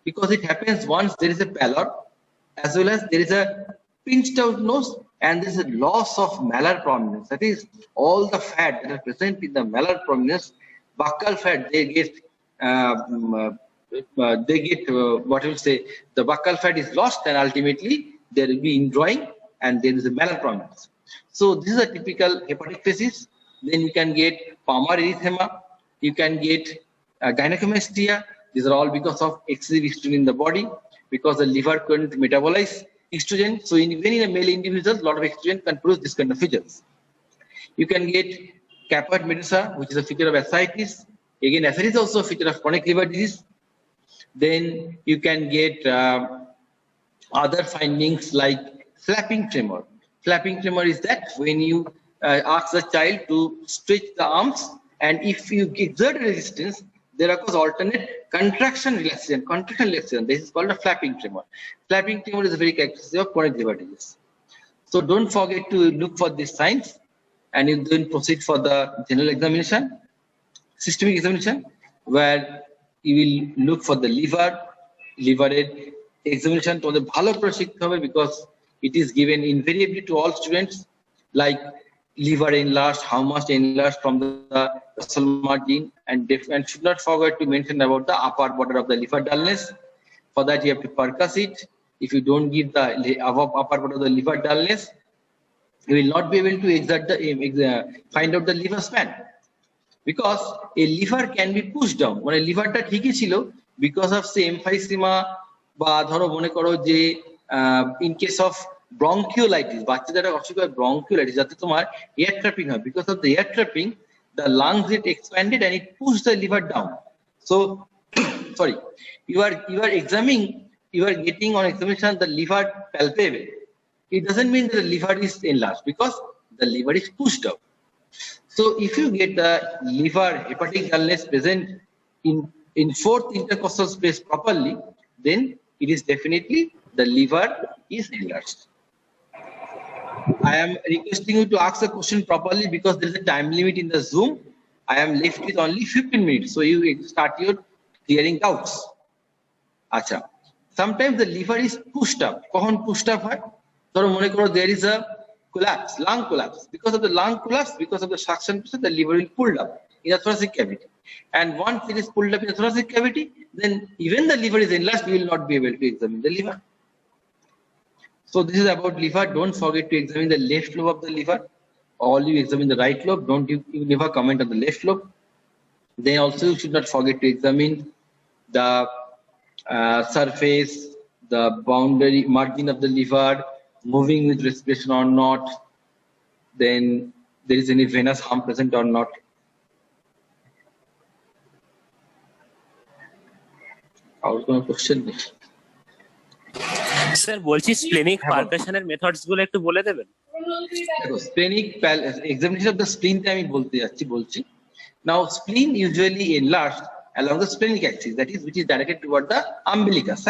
S1: because it happens once there is a pallor, as well as there is a pinched out nose, and there is a loss of malar prominence. That is, all the fat that are present in the malar prominence, buccal fat, they get what you say, the buccal fat is lost, and ultimately there will be indrawing, and there is a malar prominence. So this is a typical hepatic feces. Then you can get palmar erythema, you can get gynecomastia. These are all because of excessive estrogen in the body, because the liver couldn't metabolize estrogen. So even in a male individual, a lot of estrogen can produce this kind of features. You can get caput medusa, which is a feature of ascites. Again, ascites is also a feature of chronic liver disease. Then you can get other findings like flapping tremor. Flapping tremor is that when you ask the child to stretch the arms, and if you exert resistance, there occurs alternate contraction relaxation. This is called a flapping tremor. Flapping tremor is a very characteristic of chronic liver disease. So don't forget to look for these signs, and you then proceed for the general examination, systemic examination, where you will look for the liver examination to the bhalo kore shikhte hobe, because it is given invariably to all students, like liver enlarged, how much enlarged from the basal margin, and should not forget to mention about the upper border of the liver dullness. For that you have to percuss it. If you don't give the upper border of the liver dullness, you will not be able to find out the liver span, because a liver can be pushed down. When a liver ta thiki chilo, because of say emphysema ba dhoro mone koro je in case of bronchiolitis, বাচ্চাদের অসুখ হয় bronchiolitis, যাতে তোমার air trapping হয়, because of the air trapping the lungs get expanded and it pushes the liver down. So sorry, you are examining, you are getting on examination the liver palpable. It doesn't mean that the liver is enlarged, because the liver is pushed out. So if you get the liver hepatic dullness present in fourth intercostal space properly, then it is definitely the liver is enlarged. I am requesting you to ask the question properly, because there is a time limit in the Zoom, I am left with only 15 minutes. So you start your clearing doubts. Acha. Sometimes the liver is pushed up. Kohon pushed up hai? Thoro mone koro there is a collapse, lung collapse. Because of the lung collapse, because of the suction pressure, the liver will pulled up in the thoracic cavity. And once it is pulled up in the thoracic cavity, then even the liver is enlarged, you will not be able to examine the liver. So this is about liver. Don't forget to examine the left lobe of the liver. All you examine the right lobe. Don't you never comment on the left lobe. Then also you should not forget to examine the surface, the boundary margin of the liver, moving with respiration or not. Then there is any venous harm present or not. Our question.
S8: Sir বলছি splenic পারকাশনের methods গুলো একটু বলে দেবেন?
S1: দেখো splenic examination of the স্প্লিনটা আমি বলছি। Now spleen usually enlarged along the splenic axis, that is which is directed toward the umbilicus.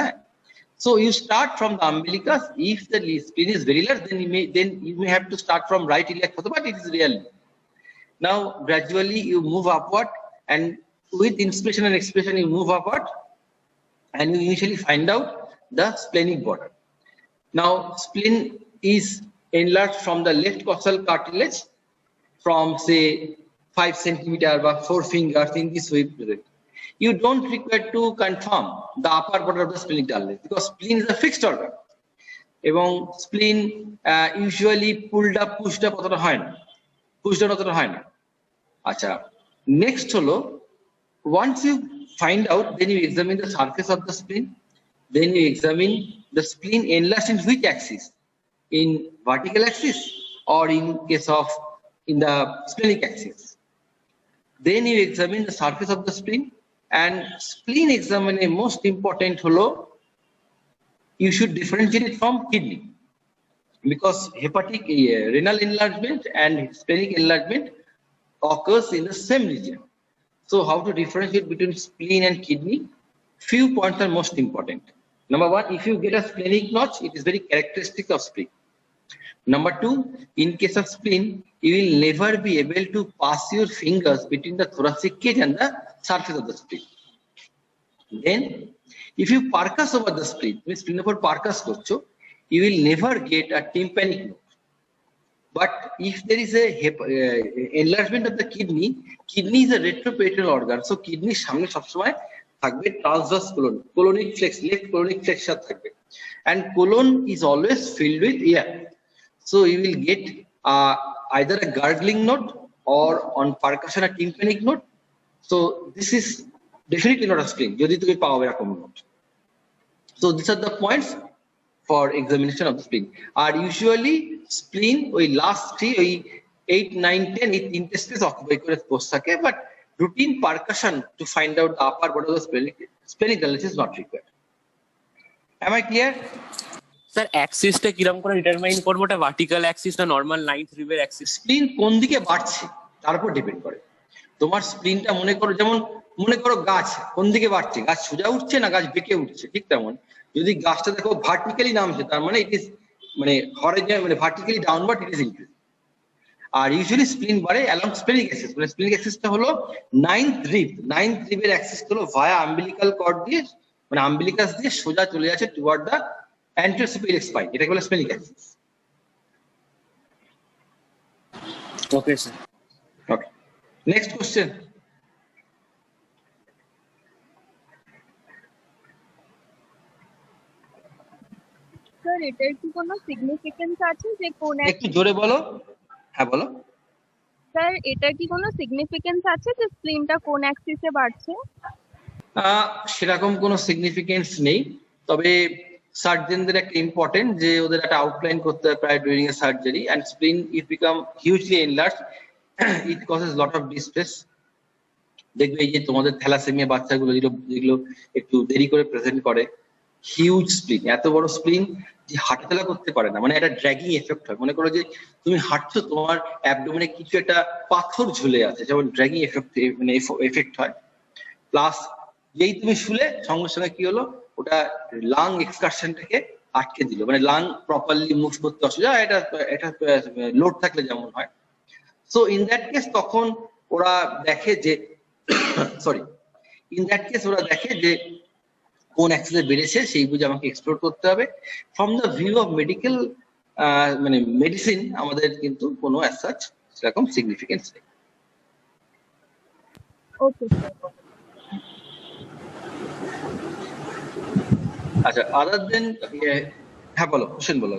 S1: So you start from the umbilicus. If the spleen is very large, then you may have to start from right iliac fossa, but it is really. Now gradually you move upward, and with inspiration and expiration you move upward, and you initially find out the splenic border. Now spleen is enlarged from the left costal cartilage from say 5 centimeter or 4 fingers in this way. You don't require to confirm the upper border of the splenic cartilage because spleen is a fixed organ. এবং spleen usually pulled up, pushed up অতটা হয় না, pushed down অতটা হয় না। আচ্ছা, next হলো once you find out, then you examine the surface of the spleen. Then you examine the spleen enlarged in which axis, in vertical axis or in case of in the splenic axis. Then you examine the surface of the spleen, and spleen examine most important holo, you should differentiate it from kidney because hepatic renal enlargement and splenic enlargement occurs in the same region. So how to differentiate between spleen and kidney? Few points are most important. Number one, if you get a splenic notch, it is very characteristic of spleen. Number two, in case of spleen, you will never be able to pass your fingers between the thoracic cage and the surface of the spleen. Then, if you percuss over the spleen, means spleen over percuss korcho, you will never get a tympanic note. But if there is a enlargement of the kidney, kidney is a retroperitoneal organ, so kidney সামনে সবসময় থাকবে transverse colon, colonic flex, left colonic flexure থাকবে, and colon is always filled with air. So you will get either a gargling note or on percussion a tympanic note. So this is definitely not a spleen. Jodi tumi pao erokom note. So these are the points for examination of the spleen. Are usually spleen ওই last three ওই 8, 9, 10 এই তিনটে space occupy করে বসে থাকে, but routine percussion to find out the upper border of the splenic analysis is not required. Am I clear?
S8: Sir অ্যাক্সিসটা কিরকম করে ডিটারমাইন করব? ওটা ভার্টিক্যাল অ্যাক্সিস না নরমাল 9th রিবের অ্যাক্সিস?
S1: স্প্লিন কোন দিকে বাড়ছে তার উপর ডিপেন্ড করে। তোমার স্প্লিনটা মনে করো গাছ কোন দিকে বাড়ছে, গাছ সোজা উঠছে না গাছ বেঁকে উঠছে, ঠিক তেমন যদি গাছটা দেখো ভার্টিক্যালি নামছে তার মানে ইট ইজ মানে হরিজন্টাল, মানে vertically downward it is increase. আর ইউজুয়ালি স্প্লিন বাড়ে অ্যালং স্প্লেনিক অ্যাক্সিস, মানে স্প্লেনিক অ্যাক্সিসটা হলো 9th রিবের অ্যাক্সিস হলো ভায়া আম্বিলিকাল কর্ড দিয়ে, মানে আম্বিলিকাস দিয়ে সোজা চলে যাচ্ছে toward the anterior superior spine. এটাকে বলে splenic axis.
S8: Okay sir.
S1: Okay. Next question.
S10: Sir এটার কি কোনো সিগনিফিকেন্স আছে যে কোন
S1: একটু জোরে বলো। হ্যাঁ বলো।
S10: স্যার এটার কি কোনো সিগনিফিকেন্স আছে যে স্প্লিনটা কোন অ্যাক্সিসে বাড়ছে?
S1: সেরকম কোনো সিগনিফিকেন্স নেই, তবে সার্জনদের একটা ইম্পর্টেন্ট যে ওদের একটা আউটলাইন করতে হয় প্রায় during a surgery, and spleen if become hugely enlarged it causes lot of distress. দেখবে এই যে তোমাদের থ্যালাসেমিয়া বাচ্চাগুলো যেগুলো একটু দেরি করে প্রেজেন্ট করে, হিউজ স্প্লিন, এত বড় স্প্লিন যে হাঁটাচলা করতে পারে না, মানে একটা ড্র্যাগিং এফেক্ট হয়। মনে করো যে তুমি হাঁটছো, তোমার অ্যাবডোমেনে কিছু একটা পাথর ঝুলে আছে, যেমন ড্র্যাগিং এফেক্ট মানে এফেক্ট হয়। প্লাস যেই তুমি শুলে সঙ্গে সঙ্গে কি হলো, ওটা লাং এক্সকারশনটাকে আটকে দিল, মানে লাং প্রপারলি মুভ করতে অসুবিধা, এটা লোড থাকলে যেমন হয়। সো ইন দ্যাট কেস তখন ওরা দেখে যে সরি ইন দ্যাট কেস ওরা দেখে যে কোন অ্যাক্সেসে বেড়েছে সেই বুঝে আমাকে এক্সপ্লোর করতে হবে। From the view of medical মানে মেডিসিন আমাদের কিন্তু কোনো অ্যাজ সাচ সেরকম সিগনিফিকেন্স নেই।
S10: ওকে
S1: আচ্ছা, আদার দেন হ্যাঁ বলো, কোশ্চেন বলো।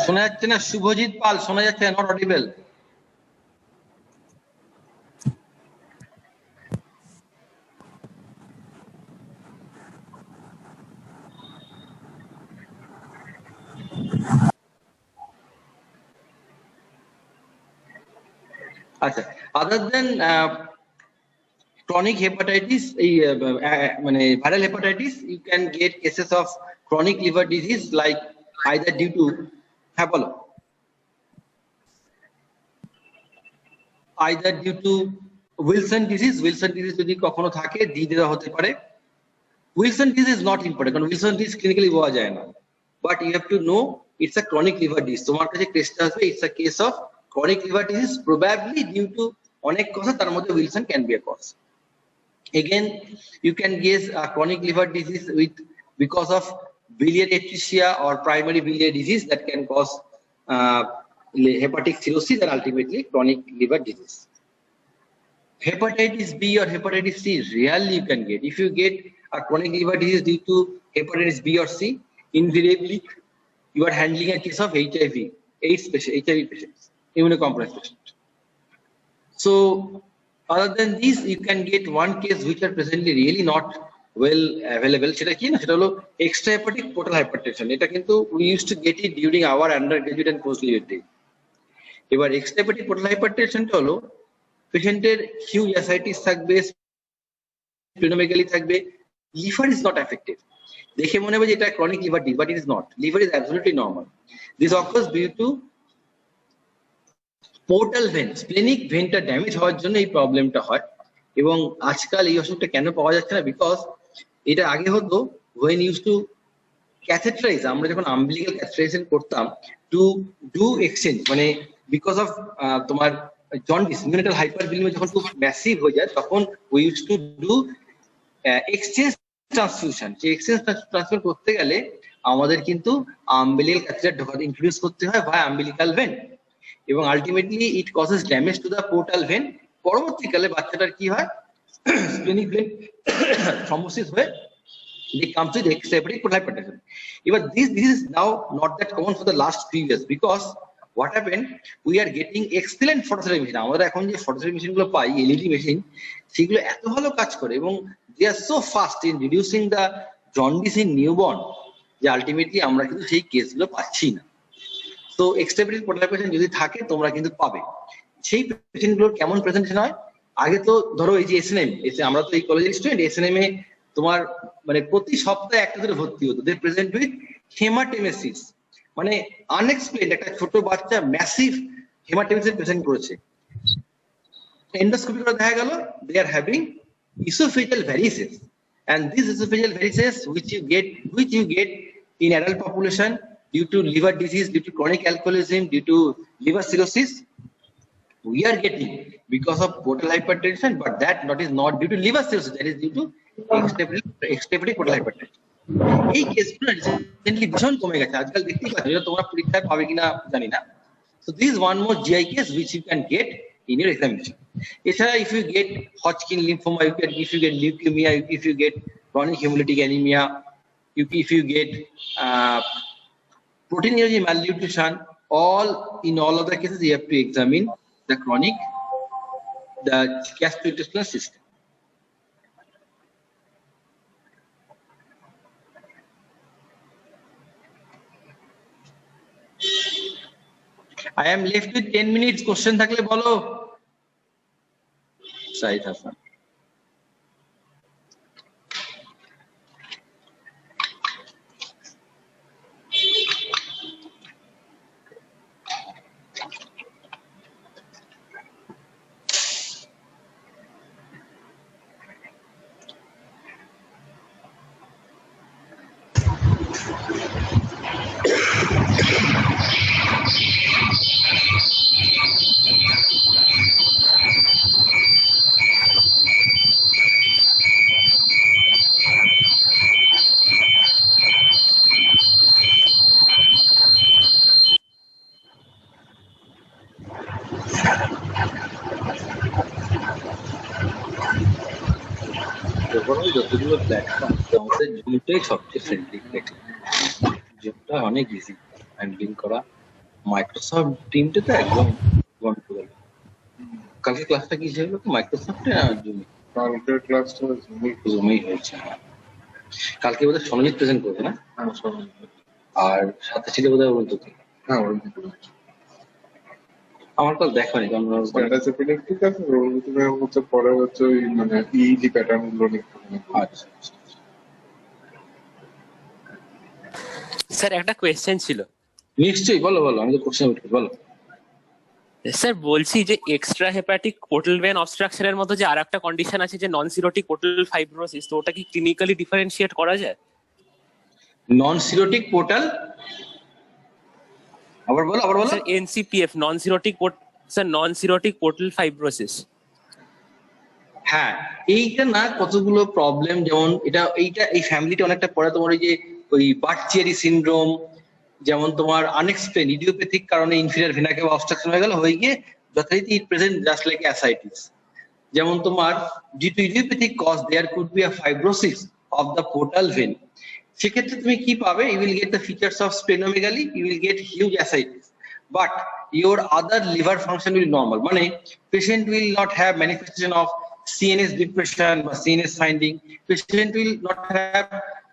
S1: শোনা যাচ্ছে না? শুভজিৎ পাল শোনা যাচ্ছে, নট অডিবল। আচ্ছা, আদার দেন chronic hepatitis, মানে viral hepatitis, you can get cases of chronic liver disease like either due to হ্যাঁ বলো, either due to Wilson disease যদি কখনো থাকে দিয়ে দেওয়া হতে পারে। Wilson disease is not important কারণ Wilson disease clinically পাওয়া যায় না, but you have to know it's a chronic liver disease। তোমার কাছে কেসটা আসবে it's a case of chronic liver disease probably due to অনেক cause, তার মধ্যে Wilson can be a cause। Again, you can guess a chronic liver disease because of biliary atresia or primary biliary disease that can cause hepatic cirrhosis and ultimately chronic liver disease. Hepatitis B or hepatitis C rarely you can get. If you get a chronic liver disease due to hepatitis B or C, invariably you are handling a case of HIV/AIDS patients, immunocompromised patients. So other than this, you can get one case which are presently really not well available. সেটা কি না, সেটা হলো extrahepatic portal hypertension। এটা কিন্তু we used to get it during our undergraduate and postgraduate days। এবার extrahepatic portal hypertension টা হলো পেশেন্টের হিউজ অ্যাসাইটিস থাকবে, স্প্লেনোমেগালি থাকবে, লিভার ইজ নট অ্যাফেক্টেড। দেখে মনে হবে যে এটা chronic liver disease, but it is not. Liver is absolutely normal. This occurs due to portal vein, splenic ভেনটা ড্যামেজ হওয়ার জন্য এই প্রবলেমটা হয়। এবং আজকাল এই অসুখটা কেন পাওয়া যাচ্ছে না, বিকজ এটা আগে হতো when used to catheterize, আমরা যখন আম্বিলিক্যাল ক্যাথেটারাইজেশন করতাম টু ডু এক্সচেঞ্জ, মানে বিকজ অফ তোমার জন্ডিস নিউনেটাল হাইপারবিলিমিয়া যখন খুব ম্যাসিভ হয়ে যায় তখন we used to do exchange transfusion. যে এক্সচেঞ্জ ট্রান্সফার করতে গেলে আমাদের কিন্তু আম্বিলিক্যাল ক্যাথেটার ঢোকাতে ইন্ট্রোডিউস করতে হয় ভাই আম্বিলিক্যাল ভেন, এবং ultimately it causes damage to the portal when. পরবর্তীকালে বাচ্চাটার কি হয়, স্প্লেনিক ভেন থ্রম্বোসিস হয়ে it comes with extrahepatic portal hypertension. Even this is now not that common for the last few years because what happened, we are getting excellent phototherapy machine। আমরা এখন যে phototherapy machine গুলো পাই, LED machine, সেগুলো এত ভালো কাজ করে এবং they are so fast in reducing the jaundice in newborn যে আলটিমেটলি আমরা কিন্তু সেই কেসগুলো পাচ্ছি না। তো extrahepatic portal hypertension যদি থাকে তোমরা কিন্তু পাবে। সেই পেশেন্টগুলোর কেমন প্রেজেন্টেশন হয়, আগে তো ধরো এই যে SNM, আমরা তো এই কলেজের স্টুডেন্ট, SNM এ তোমার মানে প্রতি সপ্তাহে একটা করে ভর্তি হতো। দে প্রেজেন্ট উইথ হেমাটেমেসিস, মানে আনএক্সপ্লেইনড একটা ছোট বাচ্চা ম্যাসিভ হেমাটেমেসিস প্রেজেন্ট করেছে। এন্ডোস্কোপি করে দেখা গেল they are having esophageal varices, and this esophageal varices which you get in adult population due to liver disease, due to chronic alcoholism, due to liver cirrhosis, we are getting because of portal hypertension, but that is not due to liver cirrhosis, that is due to extrahepatic portal hypertension। এই কেসগুলো recently ভীষণ কমে গেছে, আজকাল দেখতেই পাচ্ছ, যেটা তোমরা পরীক্ষায় পাবে কিনা জানি না। So this is one more GI case which you can get in your examination. এছাড়া if you get Hodgkin lymphoma, if you get leukemia, if you get chronic hemolytic anemia, if you get proteinuria malnutrition, in all of the cases you have to examine the gastrointestinal system. I am left with 10 minutes. Question থাকলে বলো। Said Hassan। Overall যতগুলো platform আমাদের জুমটাই সবচেয়ে friendly জুমটা অনেক easy handling করা। Microsoft টিমটা তো একদম কন্ট্রোল। কালকে ক্লাসটা কি ছিল? মাইক্রোসফটে না জুমে?
S11: কালকের ক্লাসটা
S1: জুমেই হয়েছে। কালকে বোধহয় সনজিৎ প্রেজেন্ট করবে না? আর সাথে ছিল বোধহয় অরুণজ্যোতি।
S11: হ্যাঁ,
S1: আমার কাল দেখোনি কারণ
S11: ঠিক আছে। হচ্ছে পরে হচ্ছে ওই মানে ইজি প্যাটার্ন গুলো লিখতে হবে।
S1: আচ্ছা
S8: স্যার একটা কোয়েশ্চেন ছিল।
S1: নিশ্চয়ই, বলো বলো, আমি তো কোশ্চেন উঠি, বলো।
S8: স্যার বলছি যে এক্সট্রা হেপাটিক পোর্টাল ভেন অবস্ট্রাকশনের মতো যে আরেকটা কন্ডিশন আছে যে নন সিরোটিক পোর্টাল ফাইব্রোসিস, তো ওটা কি ক্লিনিক্যালি ডিফারেন্সিয়েট করা যায়?
S1: নন সিরোটিক পোর্টাল আবার বলো
S8: স্যার এনসিপিএফ নন সিরোটিক স্যার নন সিরোটিক পোর্টাল ফাইব্রোসিস।
S1: হ্যাঁ, এইটা না কতগুলো প্রবলেম, যেমন এইটা এই ফ্যামিলিটা অনেকটা পরে তোমার ওই যে ওই বার্চিয়ারি সিনড্রোম, যেমন তোমার আনএক্সপ্লেইন ইডিওপ্যাথিক কারণে ইনফিরিয়র ভেনা কেভা অবস্ট্রাকশন হয়ে গিয়ে যথারীতি it present just like ascites. যেমন তোমার due to idiopathic cause there could be a fibrosis of the portal vein. সেক্ষেত্রে তুমি কি পাবে? You will get the features of splenomegaly, you will get huge ascites, but your other liver function will normal. মানে patient will not have manifestation of CNS depression বা CNS finding. Patient will not have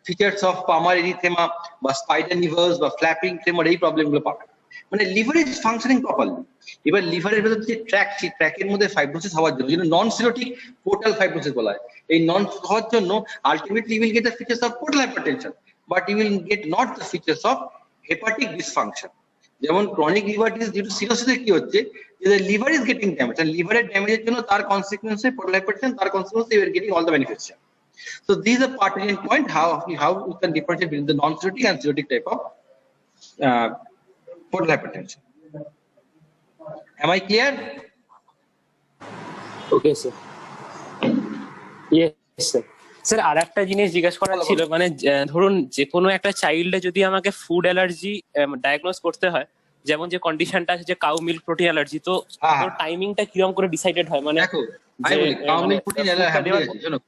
S1: features of palmar erythema বা spider nevers বা flapping tremor, এই problem গুলো পাবে। মানে liver is functioning properly. এবার লিভারের ভেতর যে ট্র্যাক, সেই ট্র্যাকের মধ্যে ফাইব্রোসিস হওয়ার জন্য, যেটা নন সিরোটিক পোর্টাল ফাইব্রোসিস বলা হয়, এই নন হওয়ার জন্য ultimately you will get the features of portal hypertension, but you will get not the features of hepatic dysfunction. যেমন chronic liver disease due to সিরোসিসে কি হচ্ছে, যে লিভার ইজ গেটিং ড্যামেজ, আর লিভারের ড্যামেজের জন্য তার কনসিকুয়েন্সে পোর্টাল হাইপারটেনশন, তার কনসিকুয়েন্সে you are getting all the benefits. So these are pertinent point how you can differentiate between the non-cirrhotic and cirrhotic type of portal hypertension. Am I clear?
S8: Okay sir. Yes sir. Sir আর একটা জিনিস জিজ্ঞেস করার ছিল, মানে ধরুন যে কোনো একটা চাইল্ডে যদি আমাকে ফুড অ্যালার্জি ডায়াগনোজ করতে হয়, যেমন যে কন্ডিশনটা আছে যে কাউ মিল্ক প্রোটিন অ্যালার্জি, তো টাইমিংটা কিরকম করে ডিসাইডেড হয়? মানে
S1: দেখো আমি বলি কাউ মিল্ক প্রোটিন অ্যালার্জি, শোনো,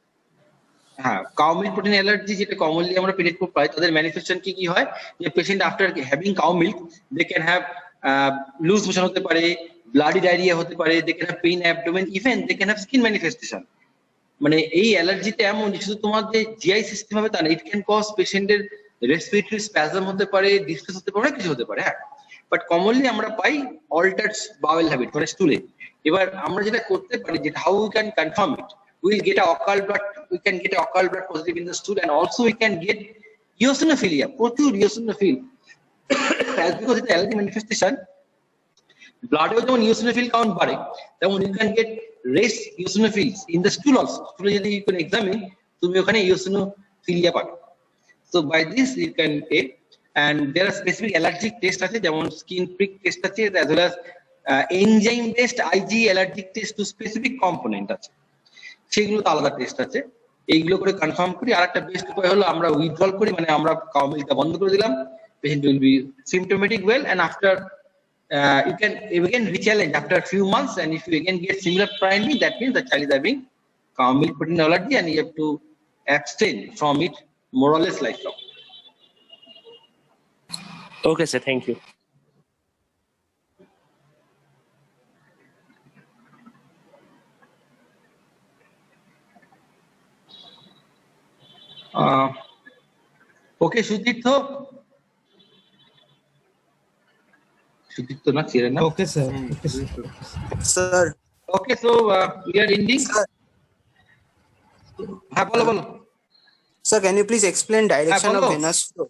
S1: হ্যাঁ, কাউ মিল্ক প্রোটিন অ্যালার্জি যেটা কমনলি আমরা পেডিয়াট্রিক গ্রুপ পাই, তাদের ম্যানিফেস্টেশন কি হয়, যে patient after having cow milk they can have loose motion হতে পারে, ব্লাডি ডায়রিয়া হতে পারে, they can have pain abdomen, even they can have skin manifestation. মানে এই অ্যালার্জিটা এমন শুধু তোমার যে জিআই সিস্টেম হবে তা না, ইট ক্যান কজ পেশেন্টের রেসপিরেটরি স্প্যাজম হতে পারে, ডিস্ট্রেস হতে পারে, অনেক কিছু হতে পারে। হ্যাঁ, বাট কমনলি আমরা পাই অল্টার্ড বাওয়েল হ্যাবিট, মানে স্টুলে। এবার আমরা যেটা করতে পারি, যেটা how we can confirm it, we will get a occult blood, we can get a occult blood positive in the stool, and also we can get eosinophilia, প্রচুর eosinophil, as because it's allergy manifestation, blood এও যেমন eosinophil count বাড়ে, তেমন you can get raised eosinophils in the stool also. stool যদি you can examine, তুমি ওখানে eosinophilia পাবে। So by this you can take, and there are specific allergic test আছে, যেমন skin prick test আছে, as well as enzyme based IgE allergic test to specific component আছে, সেগুলো তো আলাদা টেস্ট আছে। এইগুলো করে কনফার্ম করি। আর একটা বেস্ট উপায় হলো আমরা উইথড্রল করি, মানে আমরা কাউ মিল্কটা বন্ধ করে দিলাম, patient will be symptomatic well, and after you can again re-challenge after a few months, and if you again get similar finding, that means the child is having cow milk protein allergy, and you have to abstain from it more or less lifelong.
S8: Okay sir, thank you.
S1: Okay, Sudhirth not here now.
S5: Okay sir.
S12: Sir.
S1: Okay, so we are ending. Bolo.
S12: Sir, can you please explain direction of venous flow?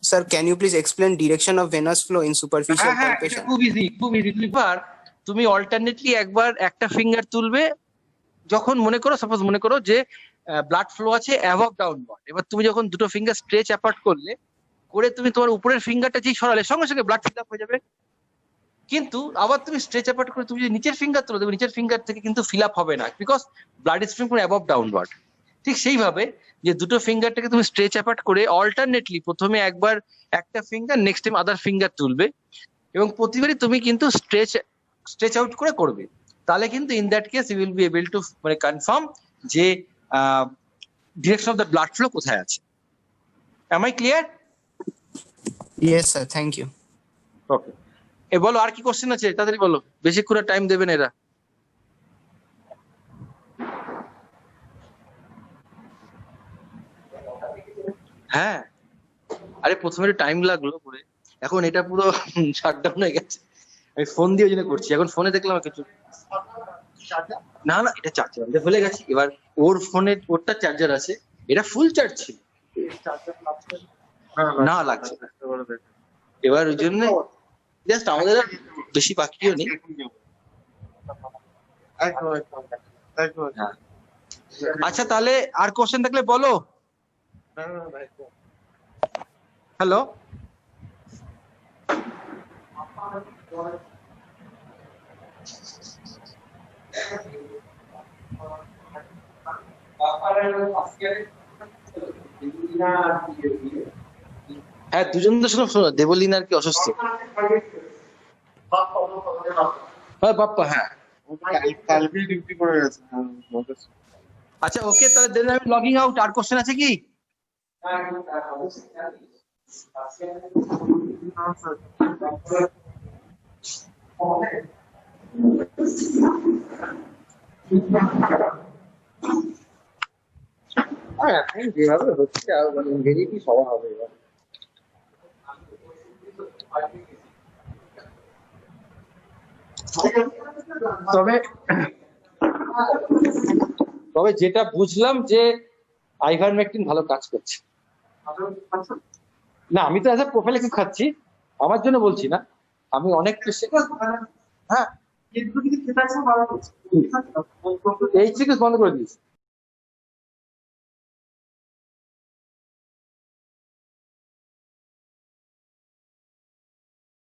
S12: Sir, can you please explain direction of venous flow in superficial palpation?
S1: খুব easy. তুমি alternately একবার একটা finger তুলবে, যখন মনে করো যে blood flow আছে অ্যাবভ ডাউনওয়ার্ড। এবার তুমি যখন দুটো ফিঙ্গার স্ট্রেচ অ্যাপার্ট করে তুমি তোমার উপরের ফিঙ্গারটা যেই সরালে, সঙ্গে সঙ্গে ব্লাড ফিল আপ হয়ে যাবে। কিন্তু আবার তুমি স্ট্রেচ অ্যাপার্ট করে তুমি যদি নিচের ফিঙ্গার তুলে দেবে, নিচের ফিঙ্গার থেকে কিন্তু ফিল আপ হবে না, because blood is flowing from above downward. ঠিক সেইভাবে যে দুটো ফিঙ্গারটাকে তুমি স্ট্রেচ অ্যাপার্ট করে অল্টারনেটলি প্রথমে একবার একটা ফিঙ্গার, নেক্সট টাইম আদার ফিঙ্গার তুলবে, এবং প্রতিবারই তুমি কিন্তু স্ট্রেচ আউট করে করবে। তাহলে কিন্তু in that case you will be able to মানে কনফার্ম যে direction of the blood flow কোথায় আছে। Am I clear?
S12: Yes, sir. Thank you.
S1: Okay, এ বলো আর কি কোশ্চেন আছে, তাড়াতাড়ি বলো, বেশি করে টাইম দেবেন এরা। হ্যাঁ, আরে প্রথমে টাইম লাগলো পরে, এখন এটা পুরো শাটডাউন হয়ে গেছে। আমি ফোন দিয়ে ওই জন্য করছি, এখন ফোনে দেখলাম কিছু না না, এটা চার্জার আমি ভুলে গেছি। এবার ওর ফোনে ওরটা চার্জার আছে, এটা ফুল চার্জ ছিল না, লাগছে না। এবার ওই জন্য জাস্ট আমাদের আর বেশি বাকিও নেই। হ্যাঁ। আচ্ছা তাহলে আর কোশ্চেন থাকলে বলো। হ্যালো, হ্যাঁ দুজন তো শোনো, দেবলীন আর কি অসুস্থ। হ্যাঁ বাপ্পা, হ্যাঁ
S11: কালকে ডিউটি করে গেছে।
S1: আচ্ছা ওকে, তাহলে দেন আমি লগিং আউট। আর কোশ্চেন আছে কি?
S2: এখন যেভাবে হচ্ছে মানে ভেরিটি সবার হবে এবার।
S1: তবে যেটা বুঝলাম যে আইভারমেকটিন ভালো কাজ করছে। না আমি তো অ্যাজ এ প্রোফাইলেক্সিস খাচ্ছি, আমার জন্য বলছি না, আমি অনেক হ্যাঁ এইচ বন্ধ করে দিয়েছি।